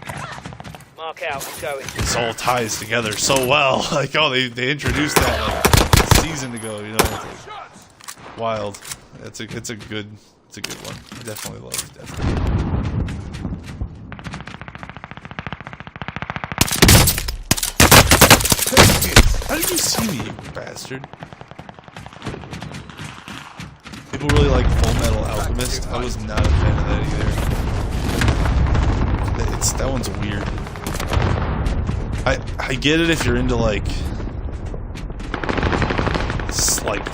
Mark out, I'm going. This all ties together so well. Like, oh, they introduced that like a season ago, you know. It's like, wild. It's a good one. I definitely love it. Definitely. How did you see me, you bastard? People really like Full Metal Alchemist. I was not a fan of that either. That one's weird. I get it if you're into like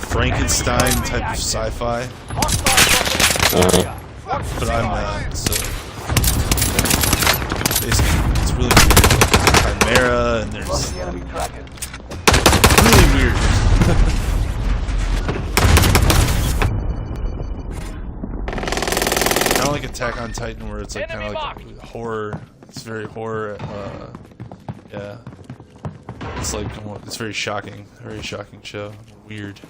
Frankenstein type of sci-fi, but I'm not. So basically, it's really weird. There's Chimera and there's really weird. Kind of like Attack on Titan, where it's like kind of like horror. It's very horror. Yeah. It's like it's very shocking show. Weird.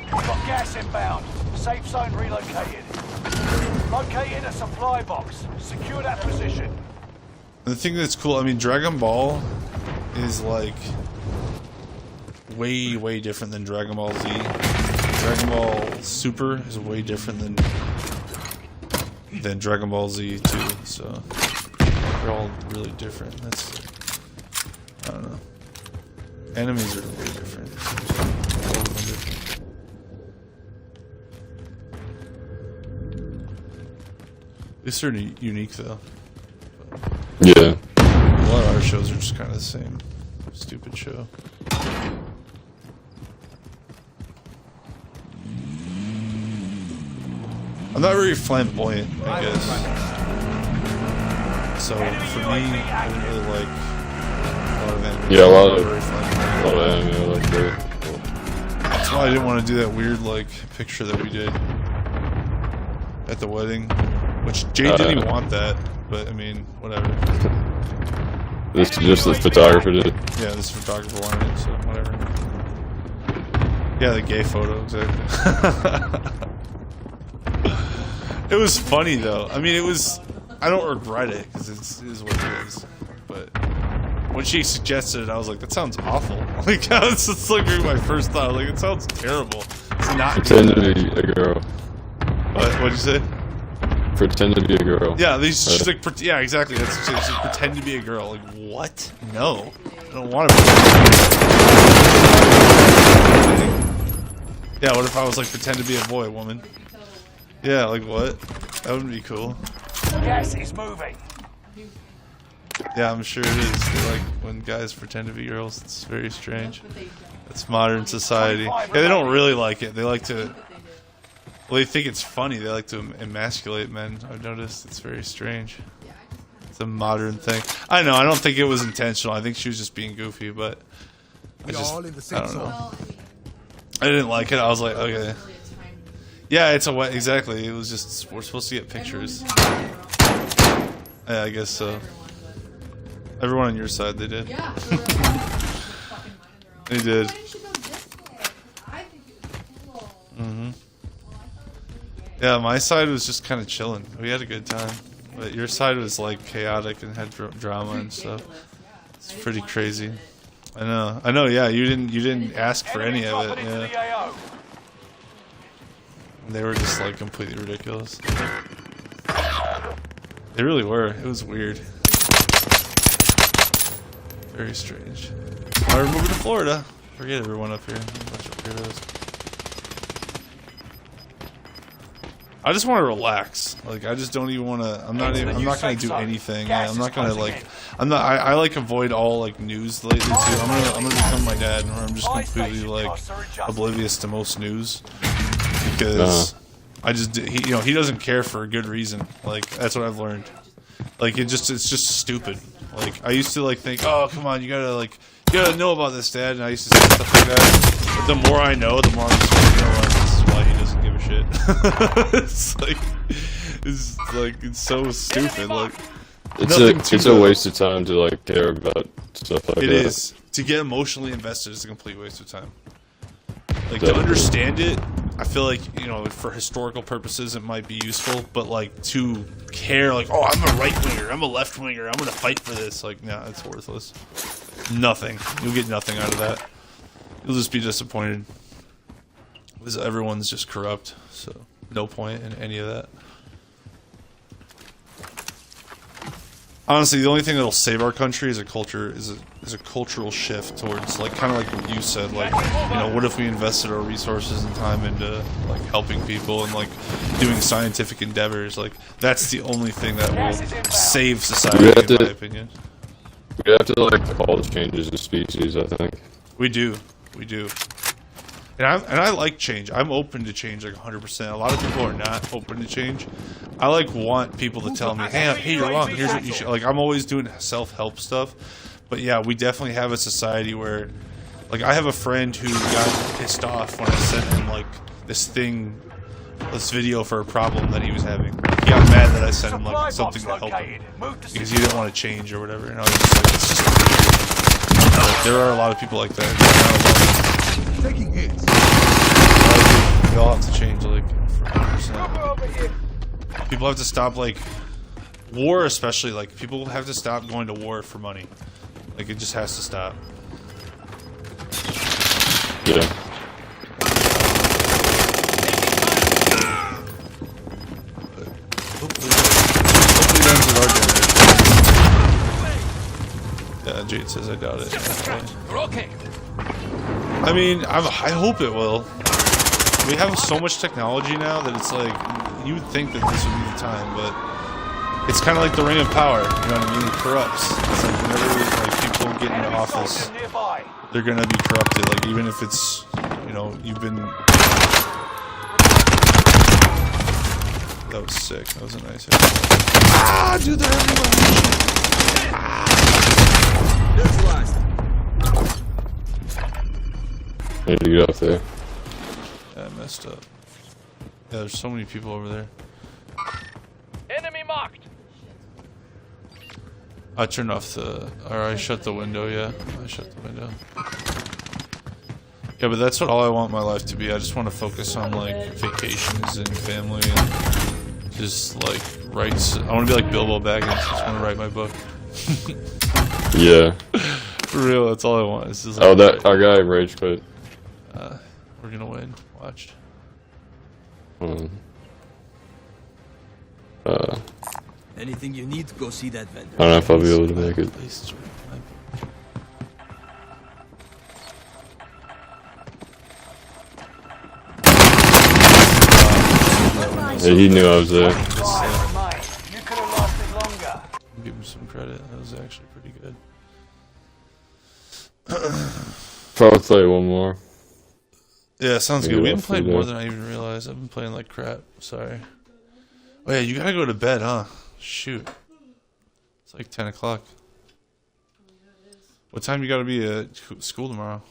Got gas inbound. Safe zone relocated. Located a supply box. Secure that position. The thing that's cool, I mean, Dragon Ball is like way different than Dragon Ball Z. Dragon Ball Super is way different than Dragon Ball Z too. So they're all really different. I don't know. Enemies are way different. At least they're unique though. Yeah. A lot of our shows are just kind of the same. Stupid show. I'm not very flamboyant, I guess. So for me, I didn't really like a lot of anime. Yeah, a lot of anime I like that. That's why I didn't want to do that weird like picture that we did at the wedding, which Jay didn't even want that. But I mean, whatever. This just the photographer did. Yeah, this photographer wanted it, so whatever. Yeah, the gay photo, exactly. It was funny though. I mean, it was. I don't regret it because it is what it is. But when she suggested it, I was like, "That sounds awful." Like, it's like my first thought. Like, it sounds terrible. It's not. Pretend to be a girl. What'd you say? Pretend to be a girl. Yeah, she's like, yeah, exactly. That's what she said. She's pretend to be a girl. Like, what? No, I don't want to. Yeah, what if I was like pretend to be a boy, woman? Yeah, like what? That wouldn't be cool. Gas is moving. Yeah, I'm sure it is. They like when guys pretend to be girls. It's very strange. It's modern society. Yeah, they don't really like it. They like to. Well, they think it's funny. They like to emasculate men. I've noticed. It's very strange. It's a modern thing. I know. I don't think it was intentional. I think she was just being goofy, but I don't know. I didn't like it. I was like, okay. Yeah, it's a exactly. It was just we're supposed to get pictures. Yeah, I guess so. Everyone on your side, they did. Yeah. They did. Mm-hmm. Yeah, my side was just kind of chilling. We had a good time, but your side was like chaotic and had drama and stuff. It's pretty crazy. I know. Yeah, you didn't ask for any of it. Yeah. They were just like completely ridiculous. They really were. It was weird. Very strange. Alright, we're moving to Florida. Forget everyone up here. A bunch of weirdos. I just want to relax. Like, I just don't even want to. I'm not gonna do anything. Yeah, I'm not gonna like. I like avoid all like news lately too. I'm gonna become my dad, where I'm just completely like oblivious to most news because he doesn't care for a good reason. Like that's what I've learned. Like it's just stupid. Like I used to like think, oh come on, you gotta know about this, Dad. And I used to say stuff like that. But the more I know, the more I'm just like, you know what? This is why he doesn't give a shit. it's so stupid. Like it's a waste of time to like care about stuff like that. It is. To get emotionally invested is a complete waste of time. Like to understand it, I feel like, you know, for historical purposes it might be useful, but like to care like, oh, I'm a right winger, I'm a left winger, I'm gonna fight for this, like, nah, it's worthless. Nothing. You'll get nothing out of that. You'll just be disappointed. Because everyone's just corrupt, so no point in any of that. Honestly, the only thing that'll save our country is a cultural shift towards, like, kind of like what you said, like, you know, what if we invested our resources and time into like helping people and like doing scientific endeavors? Like, that's the only thing that will save society, in my opinion. We have to like all the changes of species. I think we do. And I like change. I'm open to change like 100%. A lot of people are not open to change. I like want people to tell me, hey, you're wrong. Here's what you should. Like I'm always doing self-help stuff. But yeah, we definitely have a society where, like, I have a friend who got pissed off when I sent him like this video for a problem that he was having. He got mad that I sent him like something to help him because he didn't want to change or whatever. And I was just like, it's just like, there are a lot of people like that. Taking hits. We all have to change, like, 100%. People have to stop, like, war especially, like, people have to stop going to war for money. Like, it just has to stop. Yeah. Hopefully guns are our generation. Yeah, Jade says I doubt it. Okay. I mean, I hope it will. We have so much technology now that it's like, you would think that this would be the time, but it's kind of like the ring of power, you know what I mean? It corrupts. It's like whenever like people get into office, they're gonna be corrupted. Like even if it's, you know, you've been. That was sick. That was a nice hit. Ah, dude, they're everywhere. Neutralized. Need to get up there. Yeah, I messed up. Yeah, there's so many people over there. Enemy marked. I turned off or I shut the window, yeah. I shut the window. Yeah, but that's all I want my life to be. I just want to focus on, like, vacations and family and just like writes. I want to be like Bilbo Baggins. Just want to write my book. Yeah. For real, that's all I want. It's just Oh, like, that our guy rage quit. we're gonna win. Watch. Anything you need, go see that vendor. I don't know if I'll be able to make it. Places where Yeah, he knew I was there. Remain. You could have lasted longer. give him some credit. That was actually pretty good. Probably play one more. Yeah, sounds Maybe good. We I'll haven't played play more that. than I even realized. I've been playing like crap. Sorry. Oh yeah, you gotta go to bed, huh? Shoot. It's like 10 o'clock. What time you gotta be at school tomorrow?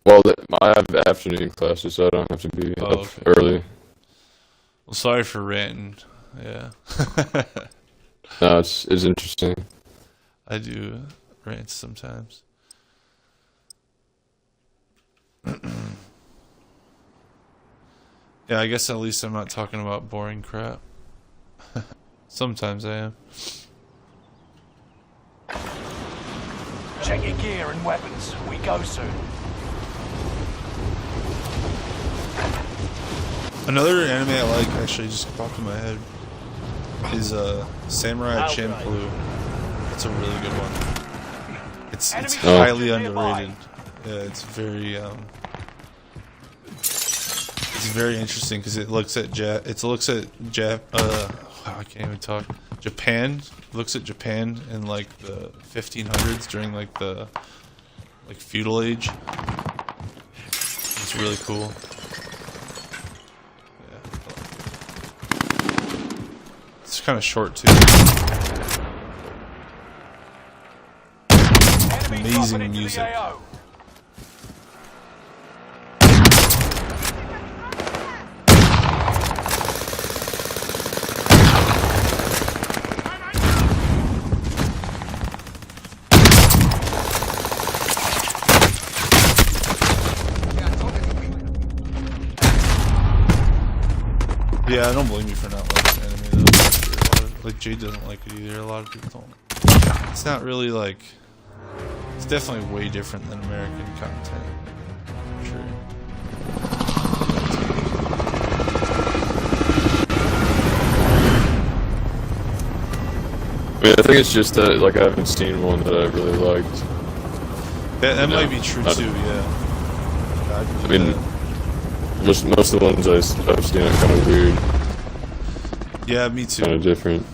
Well, I have afternoon classes, so I don't have to be up okay. early. Well, sorry for ranting. Yeah. No, it's interesting. I do rant sometimes. Yeah, I guess at least I'm not talking about boring crap. Sometimes I am. Check your gear and weapons. We go soon. Another anime I like actually just popped in my head is Samurai Champloo. It's a really good one. It's highly underrated. Yeah, it's very interesting because it looks at I can't even talk. Japan. It looks at Japan in like the 1500s during like the feudal age. It's really cool. It's kind of short too. Amazing music. Yeah, I don't blame you for not liking anime though. Like Jade doesn't like it either. A lot of people don't. It's not really like. It's definitely way different than American content. For sure. I mean, I think it's just that like I haven't seen one that I really liked. That No, might be true too. Yeah. I mean, most of the ones I've seen are kind of weird, Yeah, me too. kind of different.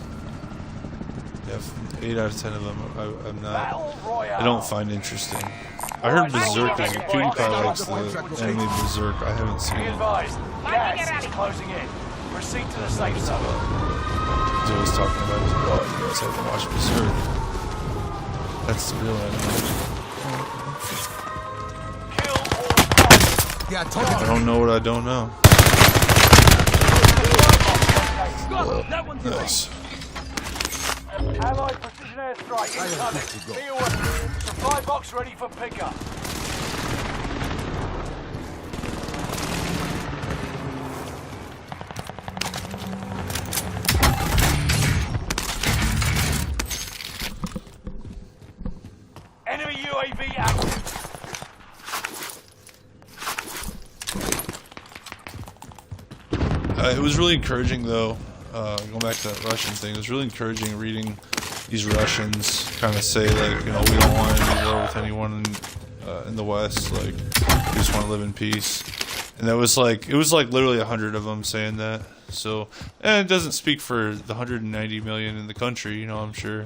Yeah, 8 out of 10 of them I'm not. Battle Royale. I don't find interesting. I heard Berserk is PewDiePie likes the anime Berserk. I haven't seen Be it. advised. Gas is closing in. Proceed to the safe zone. He's always talking about it. Oh, you guys haven't watched Berserk. That's the real anime. Kill all Yeah, I told you. I don't know what I don't know. Nice. Allied precision airstrike incoming. Be aware. Supply box ready for pickup. Enemy UAV active. It was really encouraging though. Going back to that Russian thing, it was really encouraging reading these Russians kind of say like, you know, we don't want any war with anyone in the West. Like, we just want to live in peace. And that was like, it was like literally 100 of them saying that. So, and it doesn't speak for the 190 million in the country, you know, I'm sure,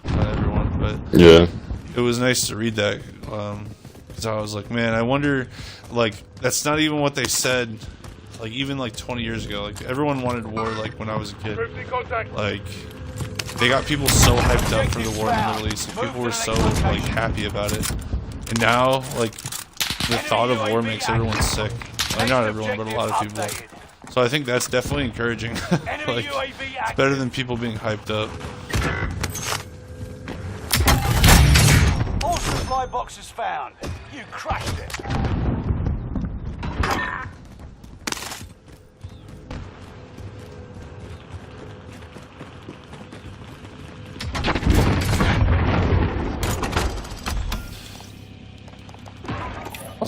not everyone, but Yeah. it was nice to read that. Because I was like, man, I wonder, like, that's not even what they said. Like, even like 20 years ago, like everyone wanted war. Like when I was a kid, like they got people so hyped up for the war in the Middle East. And people were so like happy about it. And now, like the thought of war makes everyone sick. Like, not everyone, but a lot of people. So I think that's definitely encouraging. Like it's better than people being hyped up. All supply boxes found. You crushed it.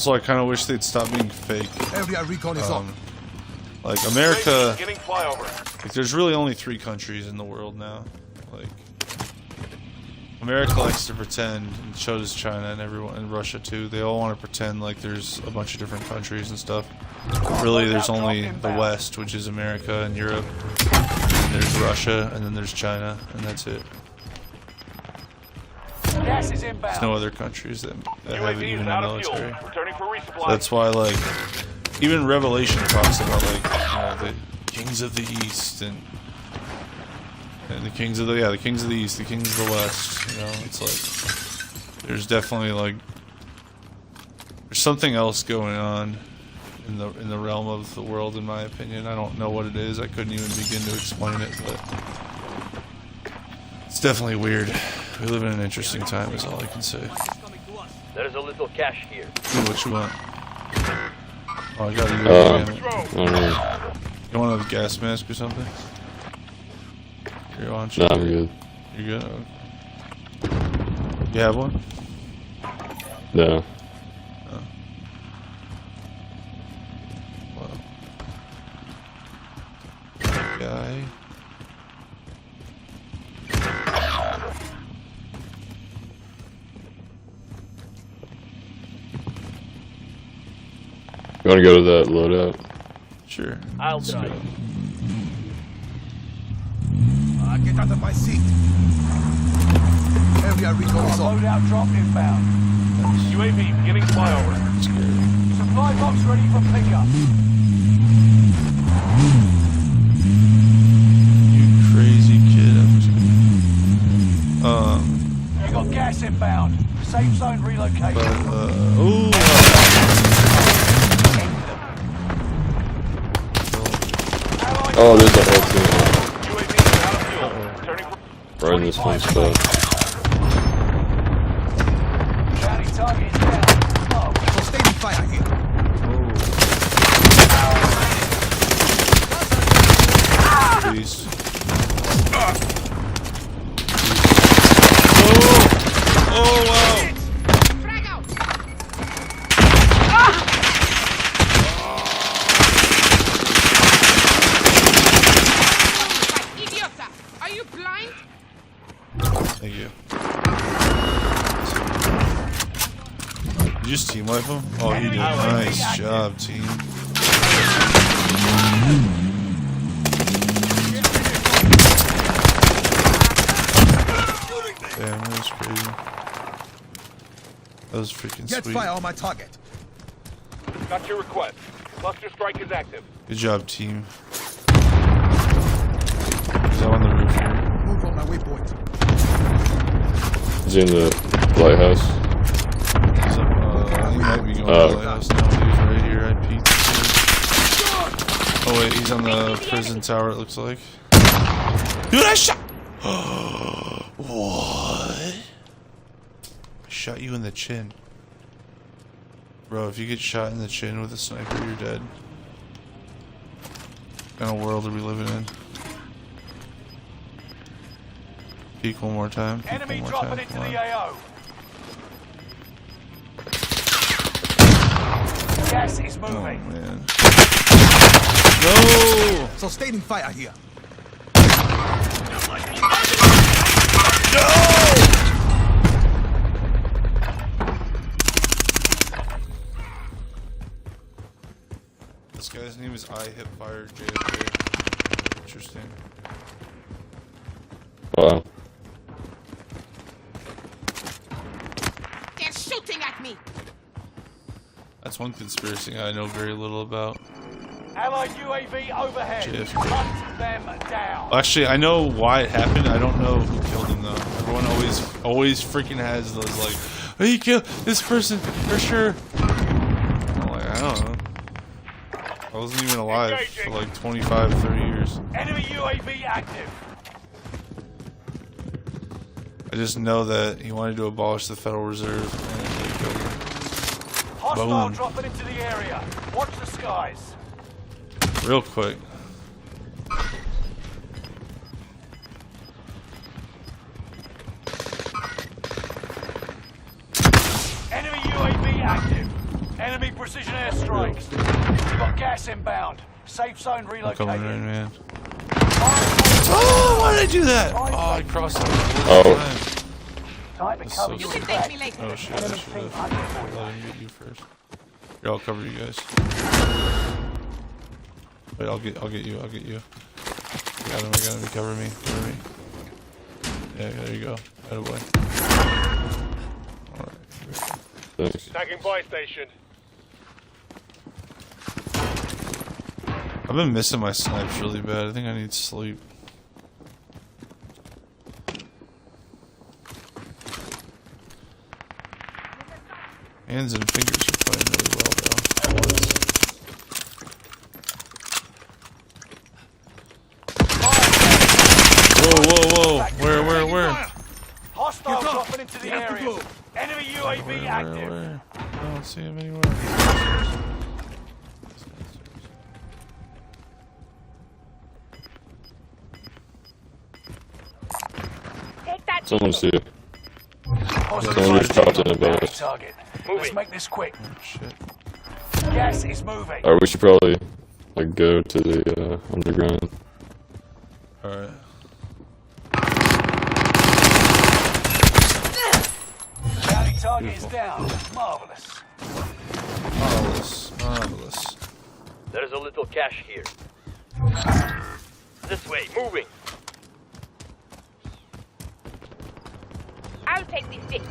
Also, I kind of wish they'd stop being fake. Area recon is on. Like America, Getting flyover. like, there's really only 3 countries in the world now. Like America likes to pretend, and so does China and everyone, and Russia too. They all want to pretend like there's a bunch of different countries and stuff. But really, there's only the West, which is America and Europe. And there's Russia, and then there's China, and that's it. Gas is There's inbound. no other countries that have UAV even is a out of fuel. military. Returning for So resupply. that's why, like, even Revelation talks about, like, you know, the kings of the East and the kings of the kings of the East, the kings of the West. You know, it's like there's definitely like there's something else going on in the realm of the world, in my opinion. I don't know what it is. I couldn't even begin to explain it, but it's definitely weird. We live in an interesting time, is all I can say. There is a little cash here. Ooh, what you want? Oh, I got you. I don't know. You want a gas mask or something? You're on. Nah, I'm good. You're good. You have one? No. Oh. Well. Guy. You want to go to that loadout? Sure. I'll Let's drive. go. Get out of my seat. Area recon is on. Loadout drop inbound. UAV beginning flyover. Supply box ready for pickup. You crazy kid. You got gas inbound. Safe zone relocated. Ooh. Oh, there's a whole team UAV is out of fuel. Returning for right in this one spot. Bounty target is down. Low. Sustaining fire here. Beast. Oh! Oh, wow! Idiota! Are you blind? Thank you. Did you just team wipe him? Oh, you did. Nice job, team. Damn, that was crazy. That was freaking Get sweet. fire on my target. got your request. Cluster strike is active. Good job, team. He's up on the roof here. Move on my waypoint. Is he in the lighthouse? He's up, he might be going to the lighthouse now. He's right here. I peeked. Oh wait, he's on the prison tower, it looks like. Dude, I shot! What? I shot you in the chin. Bro, if you get shot in the chin with a sniper, you're dead. What kind of world are we living in? Peek one more time. Peek Enemy one more dropping time. into Come the on. AO. Gas is Oh moving. man. No! Sustaining fire here. This guy's name is I Hip Fire JFK. Interesting. Wow. They're shooting at me! That's one conspiracy I know very little about. Allied UAV overhead. JFK. Hunt them down. Actually, I know why it happened. I don't know who killed him though. Everyone always freaking has those like, oh, he killed this person for sure. I'm like, I don't know. I wasn't even alive for like 25, 30 years. Enemy UAV active. I just know that he wanted to abolish the Federal Reserve and they killed him. Hostile Boom. dropping into the area. Watch the skies. Real quick. Enemy UAV active. Enemy precision airstrikes. You've got gas inbound. Safe zone I'm coming relocated. in, man. Oh, why did I do that? Oh, I crossed it. Oh. Time to That's cover so your You can stupid. take me later. Oh shit, I should have let him get you first. Here, I'll cover you guys. Wait, I'll get you. I got him. Cover me. Yeah, there you go. Right away. Alright. Thanks. Attacking buy station. I've been missing my snipes really bad. I think I need sleep. Hands and fingers are playing really well though. Whoa. Where? Hostile dropping into the area. Enemy UAV active. Where? I don't see him anywhere. Take that. Someone's here. Hostile Someone just dropped in above us. target. Let's make this quick. Oh shit. Gas is moving. Alright, we should probably like go to the underground. Alright. Bounty target is down. Marvelous. Marvelous. There is a little cash here. This way, moving. I'll take the stick.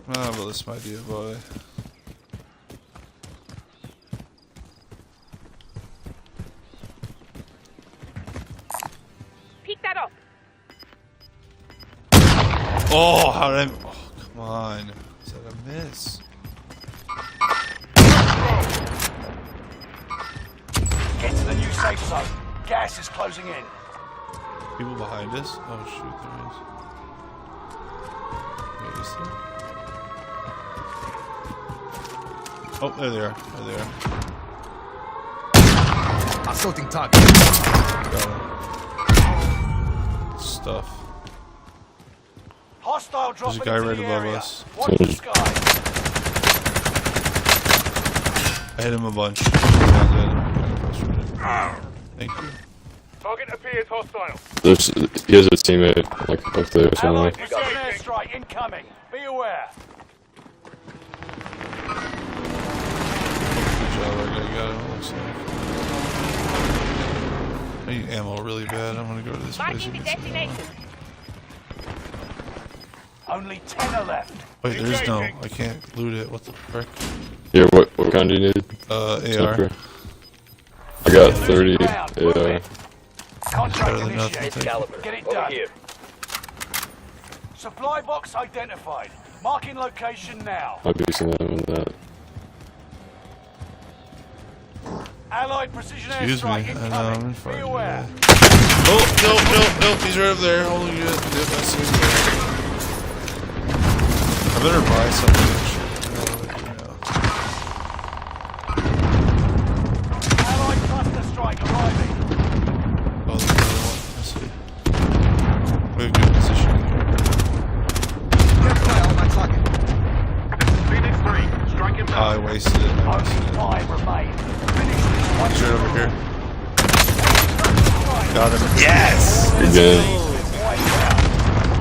Marvelous, my dear boy. Pick that up. Oh, how did I... Oh, come on. Is that a miss? Get to the new safe zone. Gas is closing in. People behind us? Oh shoot, there is. Wait, is there? Oh, there they are. Assaulting target. Got him. Stuff. Hostile dropping There's a guy into right the above area. us. Watch the sky. I hit him a bunch. Thank you. Target appears hostile. He has a teammate like up there somewhere. Allied precision airstrike incoming. Be aware. Good job, I got him, it looks like. I need ammo really bad. I'm gonna go to this place Marking and the get some ammo. destination. Only 10 are left. Wait, there's no... I can't loot it. What the frick? Here, what kind do you need? AR. Sniper. I got 30 AR. Contract Better than nothing. initiated. Caliber. Get it Over done. here. Supply box identified. Marking location now. Might be some of them in that. Allied precision Excuse me. airstrike I know, I'm in incoming. Be front. aware. Oh, no. He's right up there. Holy shit. Yep, I see him. I better buy something. Allied cluster strike arriving. Oh, there's another one. I see. We have good positioning here. Get fire on my target. Phoenix 3, strike him Oh, down. I wasted it. Only 5 remain. Finish this one. He's right over here. Got him. Yes! Good game.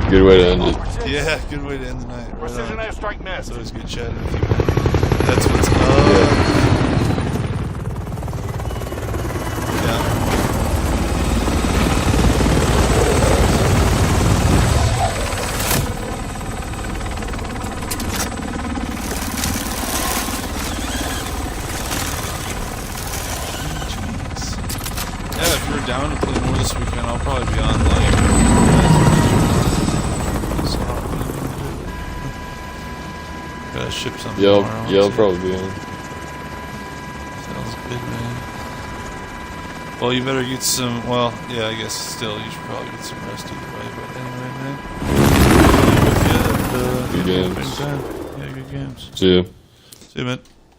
Good way to end it. Yeah, good way to end the night. Right Precision on. airstrike missed. It's always good chatting with you. That's what's up. Yeah. Yeah, if you're down to play more this weekend, I'll probably be on gotta ship something tomorrow. Yeah, I'll probably be on. Sounds good, man. Well, you better get some, well, yeah, I guess still, you should probably get some rest either way, but anyway, man. Good games. Yeah, good games. See ya. See you, man.